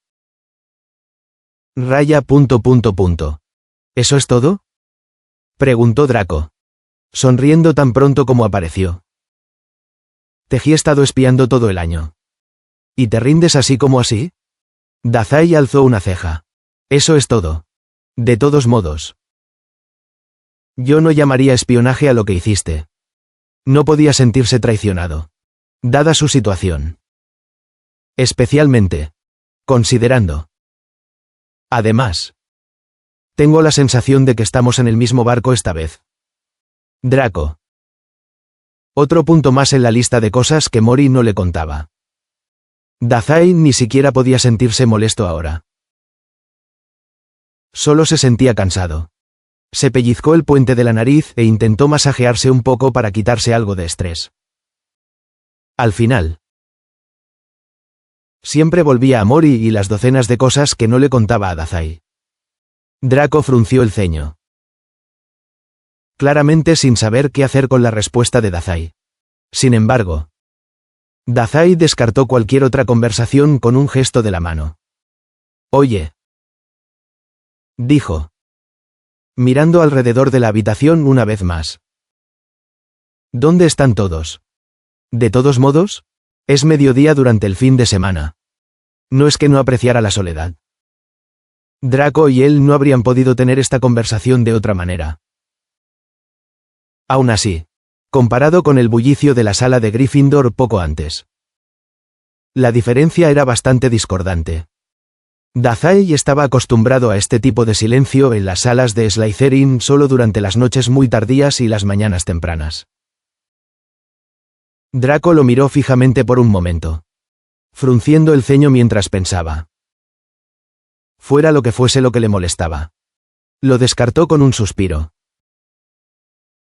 Raya. ¿Eso es todo? Preguntó Draco, sonriendo tan pronto como apareció. Te he estado espiando todo el año. ¿Y te rindes así como así? Dazai alzó una ceja. Eso es todo. De todos modos. Yo no llamaría espionaje a lo que hiciste. No podía sentirse traicionado. Dada su situación. Especialmente, considerando. Además, tengo la sensación de que estamos en el mismo barco esta vez. Draco. Otro punto más en la lista de cosas que Mori no le contaba. Dazai ni siquiera podía sentirse molesto ahora. Solo se sentía cansado. Se pellizcó el puente de la nariz e intentó masajearse un poco para quitarse algo de estrés. Al final, siempre volvía a Mori y las docenas de cosas que no le contaba a Dazai. Draco frunció el ceño. Claramente sin saber qué hacer con la respuesta de Dazai. Sin embargo, Dazai descartó cualquier otra conversación con un gesto de la mano. Oye. Dijo, mirando alrededor de la habitación una vez más. ¿Dónde están todos? De todos modos, es mediodía durante el fin de semana. No es que no apreciara la soledad. Draco y él no habrían podido tener esta conversación de otra manera. Aún así, comparado con el bullicio de la sala de Gryffindor poco antes, la diferencia era bastante discordante. Dazai estaba acostumbrado a este tipo de silencio en las salas de Slytherin solo durante las noches muy tardías y las mañanas tempranas. Draco lo miró fijamente por un momento, frunciendo el ceño mientras pensaba. Fuera lo que fuese lo que le molestaba. Lo descartó con un suspiro.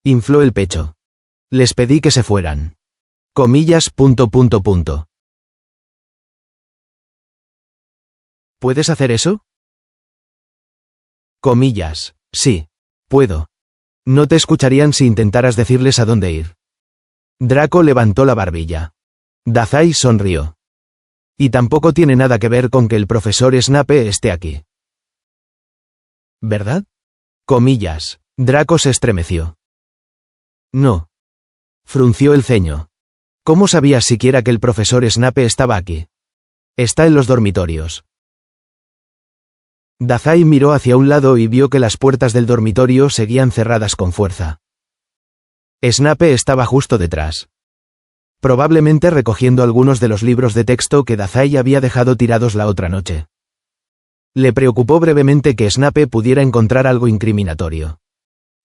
Infló el pecho. Les pedí que se fueran. Comillas. ¿Puedes hacer eso? Comillas. Sí. Puedo. No te escucharían si intentaras decirles a dónde ir. Draco levantó la barbilla. Dazai sonrió. Y tampoco tiene nada que ver con que el profesor Snape esté aquí. ¿Verdad? Comillas. Draco se estremeció. No. Frunció el ceño. ¿Cómo sabías siquiera que el profesor Snape estaba aquí? Está en los dormitorios. Dazai miró hacia un lado y vio que las puertas del dormitorio seguían cerradas con fuerza. Snape estaba justo detrás. Probablemente recogiendo algunos de los libros de texto que Dazai había dejado tirados la otra noche. Le preocupó brevemente que Snape pudiera encontrar algo incriminatorio.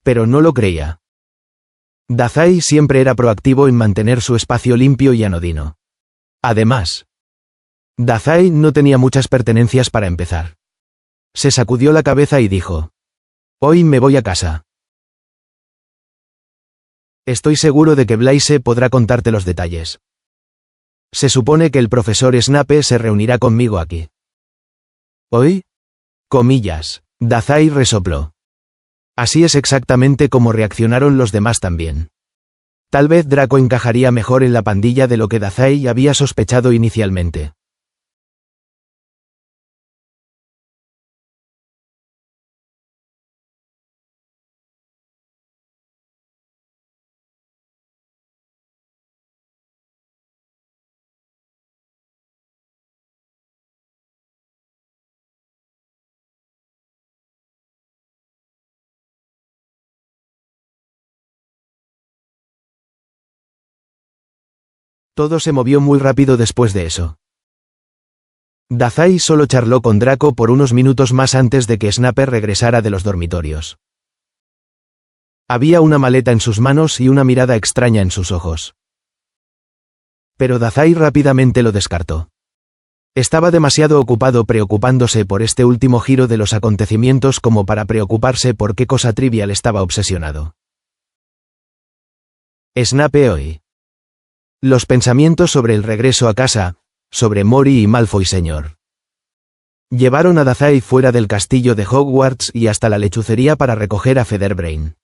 Pero no lo creía. Dazai siempre era proactivo en mantener su espacio limpio y anodino. Además, Dazai no tenía muchas pertenencias para empezar. Se sacudió la cabeza y dijo: «Hoy me voy a casa. Estoy seguro de que Blaise podrá contarte los detalles. Se supone que el profesor Snape se reunirá conmigo aquí». «¿Hoy?», comillas, Dazai resopló. Así es exactamente como reaccionaron los demás también. Tal vez Draco encajaría mejor en la pandilla de lo que Dazai había sospechado inicialmente. Todo se movió muy rápido después de eso. Dazai solo charló con Draco por unos minutos más antes de que Snape regresara de los dormitorios. Había una maleta en sus manos y una mirada extraña en sus ojos. Pero Dazai rápidamente lo descartó. Estaba demasiado ocupado preocupándose por este último giro de los acontecimientos como para preocuparse por qué cosa trivial estaba obsesionado. Snape hoy. Los pensamientos sobre el regreso a casa, sobre Mori y Malfoy Sr. Llevaron a Dazai fuera del castillo de Hogwarts y hasta la lechucería para recoger a Featherbrain.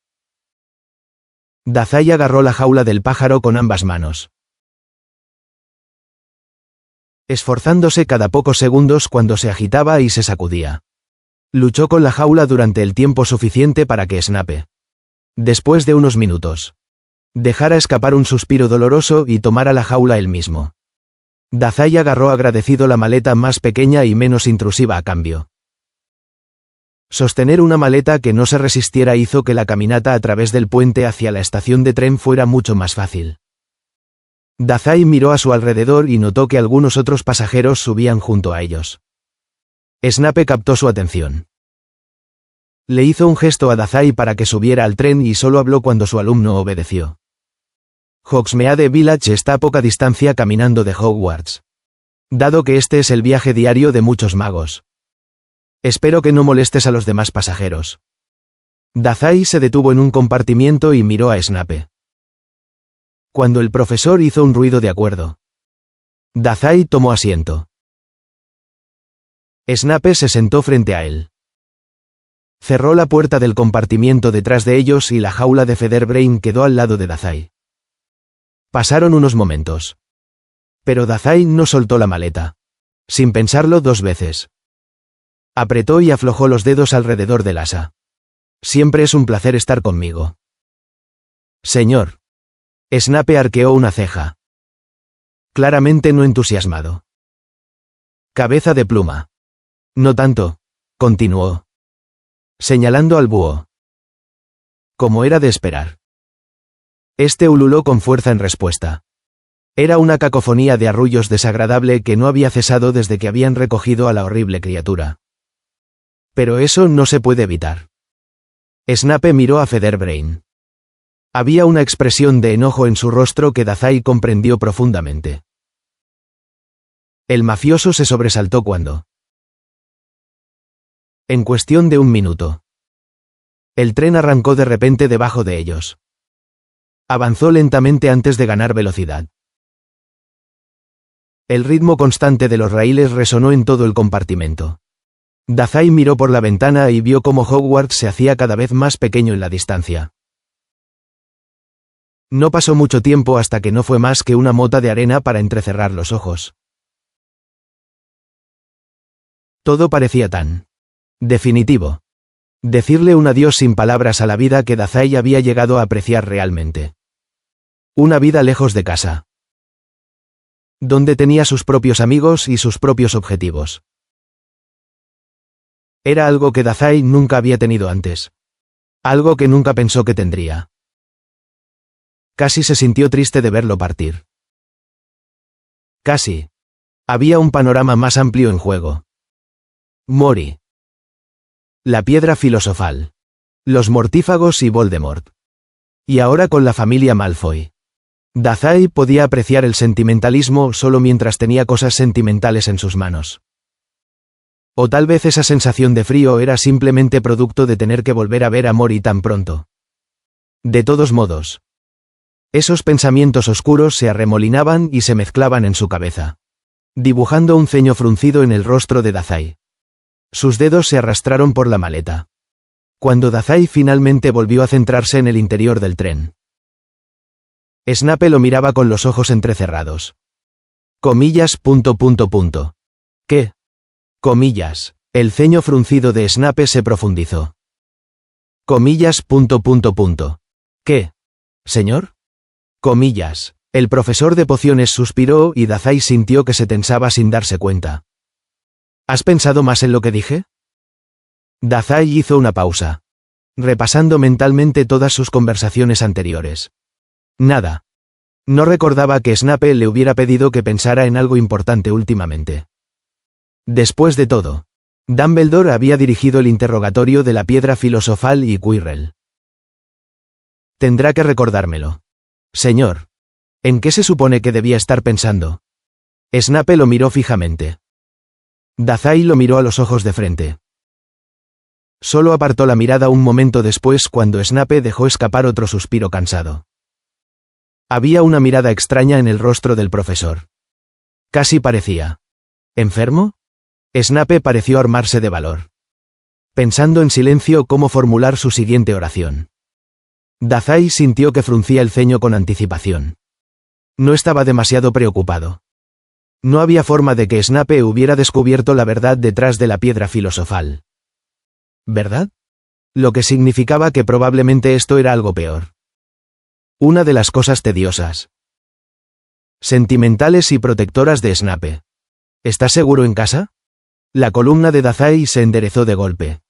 Dazai agarró la jaula del pájaro con ambas manos, esforzándose cada pocos segundos cuando se agitaba y se sacudía. Luchó con la jaula durante el tiempo suficiente para que Snape, después de unos minutos, dejara escapar un suspiro doloroso y tomara la jaula él mismo. Dazai agarró agradecido la maleta más pequeña y menos intrusiva a cambio. Sostener una maleta que no se resistiera hizo que la caminata a través del puente hacia la estación de tren fuera mucho más fácil. Dazai miró a su alrededor y notó que algunos otros pasajeros subían junto a ellos. Snape captó su atención. Le hizo un gesto a Dazai para que subiera al tren y solo habló cuando su alumno obedeció. Hogsmeade Village está a poca distancia caminando de Hogwarts. Dado que este es el viaje diario de muchos magos. Espero que no molestes a los demás pasajeros. Dazai se detuvo en un compartimiento y miró a Snape. Cuando el profesor hizo un ruido de acuerdo, Dazai tomó asiento. Snape se sentó frente a él. Cerró la puerta del compartimiento detrás de ellos y la jaula de Featherbrain quedó al lado de Dazai. Pasaron unos momentos. Pero Dazai no soltó la maleta. Sin pensarlo dos veces. Apretó y aflojó los dedos alrededor del asa. Siempre es un placer estar conmigo. Señor. Snape arqueó una ceja. Claramente no entusiasmado. Cabeza de pluma. No tanto, continuó, señalando al búho. Como era de esperar. Este ululó con fuerza en respuesta. Era una cacofonía de arrullos desagradable que no había cesado desde que habían recogido a la horrible criatura. Pero eso no se puede evitar. Snape miró a Featherbrain. Había una expresión de enojo en su rostro que Dazai comprendió profundamente. El mafioso se sobresaltó cuando, en cuestión de un minuto, el tren arrancó de repente debajo de ellos. Avanzó lentamente antes de ganar velocidad. El ritmo constante de los raíles resonó en todo el compartimento. Dazai miró por la ventana y vio cómo Hogwarts se hacía cada vez más pequeño en la distancia. No pasó mucho tiempo hasta que no fue más que una mota de arena para entrecerrar los ojos. Todo parecía tan definitivo. Decirle un adiós sin palabras a la vida que Dazai había llegado a apreciar realmente. Una vida lejos de casa. Donde tenía sus propios amigos y sus propios objetivos. Era algo que Dazai nunca había tenido antes. Algo que nunca pensó que tendría. Casi se sintió triste de verlo partir. Casi. Había un panorama más amplio en juego. Mori. La piedra filosofal. Los mortífagos y Voldemort. Y ahora con la familia Malfoy. Dazai podía apreciar el sentimentalismo solo mientras tenía cosas sentimentales en sus manos. O tal vez esa sensación de frío era simplemente producto de tener que volver a ver a Mori tan pronto. De todos modos, esos pensamientos oscuros se arremolinaban y se mezclaban en su cabeza, dibujando un ceño fruncido en el rostro de Dazai. Sus dedos se arrastraron por la maleta. Cuando Dazai finalmente volvió a centrarse en el interior del tren, Snape lo miraba con los ojos entrecerrados. Comillas. ¿Qué? Comillas. El ceño fruncido de Snape se profundizó. Comillas. ¿Qué? ¿Señor? Comillas. El profesor de pociones suspiró y Dazai sintió que se tensaba sin darse cuenta. ¿Has pensado más en lo que dije? Dazai hizo una pausa, repasando mentalmente todas sus conversaciones anteriores. Nada. No recordaba que Snape le hubiera pedido que pensara en algo importante últimamente. Después de todo, Dumbledore había dirigido el interrogatorio de la piedra filosofal y Quirrell. Tendrá que recordármelo. Señor. ¿En qué se supone que debía estar pensando? Snape lo miró fijamente. Dazai lo miró a los ojos de frente. Solo apartó la mirada un momento después cuando Snape dejó escapar otro suspiro cansado. Había una mirada extraña en el rostro del profesor. Casi parecía ¿enfermo? Snape pareció armarse de valor, pensando en silencio cómo formular su siguiente oración. Dazai sintió que fruncía el ceño con anticipación. No estaba demasiado preocupado. No había forma de que Snape hubiera descubierto la verdad detrás de la piedra filosofal. ¿Verdad? Lo que significaba que probablemente esto era algo peor. Una de las cosas tediosas, sentimentales y protectoras de Snape. ¿Estás seguro en casa? La columna de Dazai se enderezó de golpe,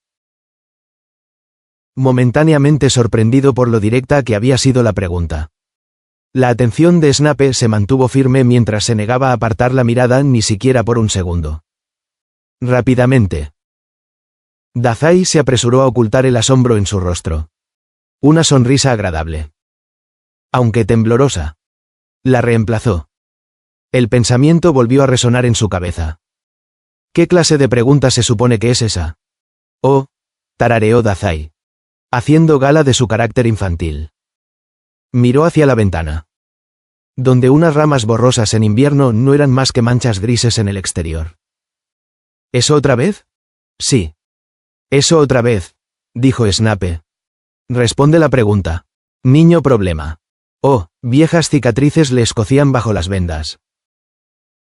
momentáneamente sorprendido por lo directa que había sido la pregunta. La atención de Snape se mantuvo firme mientras se negaba a apartar la mirada ni siquiera por un segundo. Rápidamente, Dazai se apresuró a ocultar el asombro en su rostro. Una sonrisa agradable, aunque temblorosa, la reemplazó. El pensamiento volvió a resonar en su cabeza. ¿Qué clase de pregunta se supone que es esa? Oh, tarareó Dazai, haciendo gala de su carácter infantil. Miró hacia la ventana, donde unas ramas borrosas en invierno no eran más que manchas grises en el exterior. ¿Eso otra vez? Sí. Eso otra vez, dijo Snape. Responde la pregunta. Niño problema. Oh, viejas cicatrices le escocían bajo las vendas.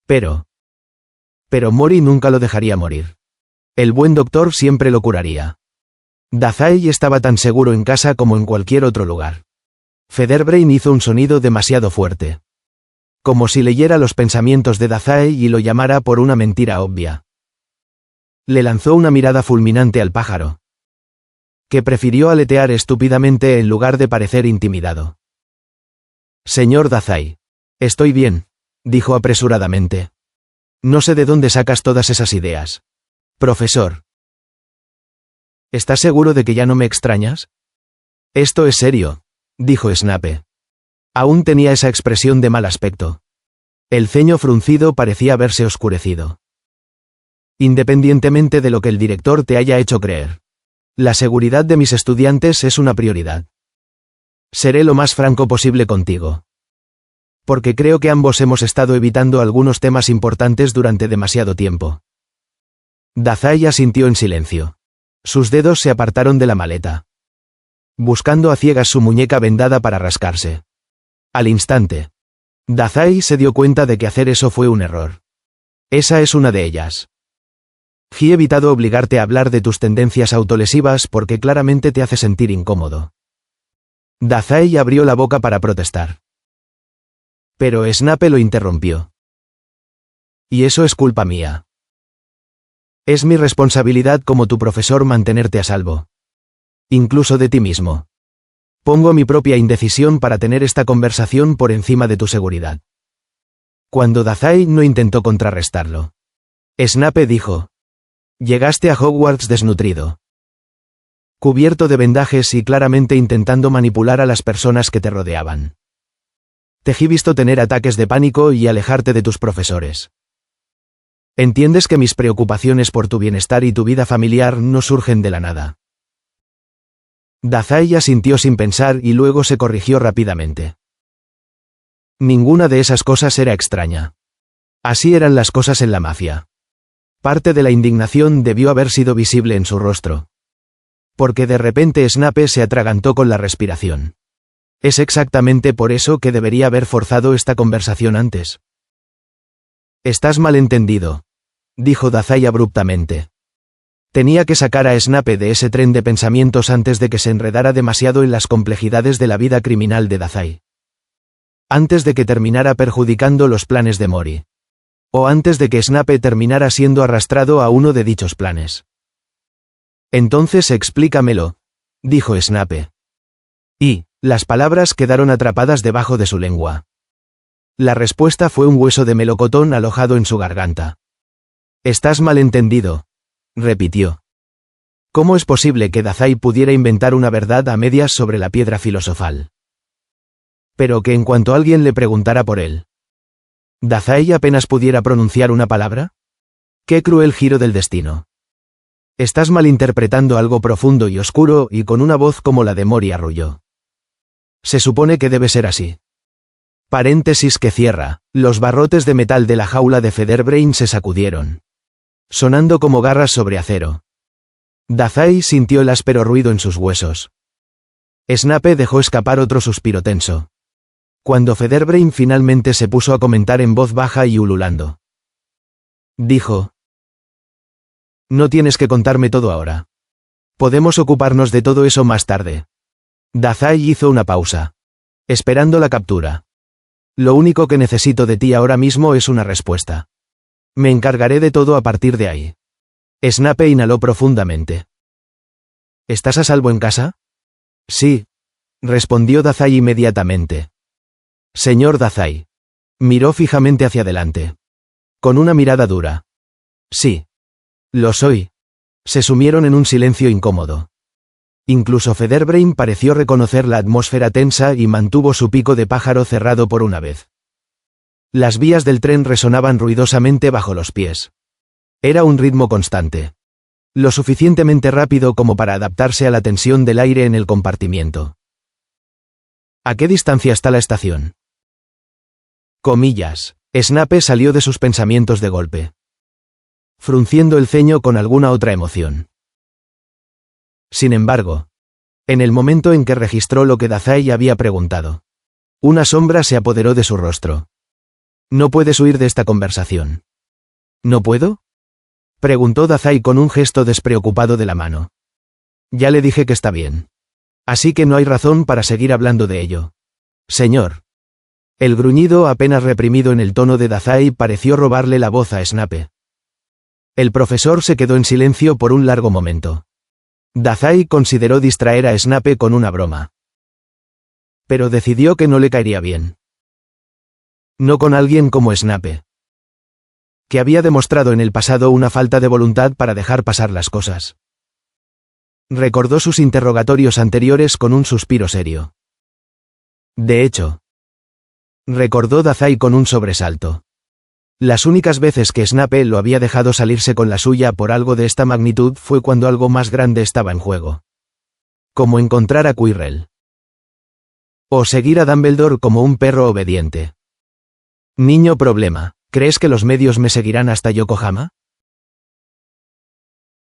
Pero Mori nunca lo dejaría morir. El buen doctor siempre lo curaría. Dazai estaba tan seguro en casa como en cualquier otro lugar. Featherbrain hizo un sonido demasiado fuerte, como si leyera los pensamientos de Dazai y lo llamara por una mentira obvia. Le lanzó una mirada fulminante al pájaro, que prefirió aletear estúpidamente en lugar de parecer intimidado. Señor Dazai. Estoy bien, dijo apresuradamente. No sé de dónde sacas todas esas ideas. Profesor. ¿Estás seguro de que ya no me extrañas? Esto es serio, dijo Snape. Aún tenía esa expresión de mal aspecto. El ceño fruncido parecía haberse oscurecido. Independientemente de lo que el director te haya hecho creer, la seguridad de mis estudiantes es una prioridad. Seré lo más franco posible contigo, porque creo que ambos hemos estado evitando algunos temas importantes durante demasiado tiempo. Dazai asintió en silencio. Sus dedos se apartaron de la maleta, buscando a ciegas su muñeca vendada para rascarse. Al instante, Dazai se dio cuenta de que hacer eso fue un error. Esa es una de ellas. He evitado obligarte a hablar de tus tendencias autolesivas porque claramente te hace sentir incómodo. Dazai abrió la boca para protestar, pero Snape lo interrumpió. Y eso es culpa mía. Es mi responsabilidad como tu profesor mantenerte a salvo. Incluso de ti mismo. Pongo mi propia indecisión para tener esta conversación por encima de tu seguridad. Cuando Dazai no intentó contrarrestarlo. Snape dijo. Llegaste a Hogwarts desnutrido. Cubierto de vendajes y claramente intentando manipular a las personas que te rodeaban. Te he visto tener ataques de pánico y alejarte de tus profesores. Entiendes que mis preocupaciones por tu bienestar y tu vida familiar no surgen de la nada. Dazai asintió sin pensar y luego se corrigió rápidamente. Ninguna de esas cosas era extraña. Así eran las cosas en la mafia. Parte de la indignación debió haber sido visible en su rostro. Porque de repente Snape se atragantó con la respiración. Es exactamente por eso que debería haber forzado esta conversación antes. Estás malentendido, dijo Dazai abruptamente. Tenía que sacar a Snape de ese tren de pensamientos antes de que se enredara demasiado en las complejidades de la vida criminal de Dazai. Antes de que terminara perjudicando los planes de Mori. O antes de que Snape terminara siendo arrastrado a uno de dichos planes. Entonces explícamelo, dijo Snape. Y, las palabras quedaron atrapadas debajo de su lengua. La respuesta fue un hueso de melocotón alojado en su garganta. Estás malentendido, repitió. ¿Cómo es posible que Dazai pudiera inventar una verdad a medias sobre la piedra filosofal? Pero que en cuanto alguien le preguntara por él, ¿Dazai apenas pudiera pronunciar una palabra? ¡Qué cruel giro del destino! Estás malinterpretando algo profundo y oscuro y con una voz como la de Mori arrulló. Se supone que debe ser así. Paréntesis que cierra, los barrotes de metal de la jaula de Featherbrain se sacudieron. Sonando como garras sobre acero. Dazai sintió el áspero ruido en sus huesos. Snape dejó escapar otro suspiro tenso. Cuando Featherbrain finalmente se puso a comentar en voz baja y ululando. Dijo. No tienes que contarme todo ahora. Podemos ocuparnos de todo eso más tarde. Dazai hizo una pausa. Esperando la captura. Lo único que necesito de ti ahora mismo es una respuesta. Me encargaré de todo a partir de ahí. Snape inhaló profundamente. ¿Estás a salvo en casa? Sí, respondió Dazai inmediatamente. Señor Dazai. Miró fijamente hacia adelante. Con una mirada dura. Sí. Lo soy. Se sumieron en un silencio incómodo. Incluso Featherbrain pareció reconocer la atmósfera tensa y mantuvo su pico de pájaro cerrado por una vez. Las vías del tren resonaban ruidosamente bajo los pies. Era un ritmo constante. Lo suficientemente rápido como para adaptarse a la tensión del aire en el compartimiento. ¿A qué distancia está la estación? Comillas. Snape salió de sus pensamientos de golpe. Frunciendo el ceño con alguna otra emoción. Sin embargo, en el momento en que registró lo que Dazai había preguntado, una sombra se apoderó de su rostro. No puedes huir de esta conversación. ¿No puedo? Preguntó Dazai con un gesto despreocupado de la mano. Ya le dije que está bien. Así que no hay razón para seguir hablando de ello. Señor. El gruñido apenas reprimido en el tono de Dazai pareció robarle la voz a Snape. El profesor se quedó en silencio por un largo momento. Dazai consideró distraer a Snape con una broma. Pero decidió que no le caería bien. No con alguien como Snape. Que había demostrado en el pasado una falta de voluntad para dejar pasar las cosas. Recordó sus interrogatorios anteriores con un suspiro serio. De hecho, recordó Dazai con un sobresalto. Las únicas veces que Snape lo había dejado salirse con la suya por algo de esta magnitud fue cuando algo más grande estaba en juego. Como encontrar a Quirrell. O seguir a Dumbledore como un perro obediente. Niño problema, ¿crees que los medios me seguirán hasta Yokohama?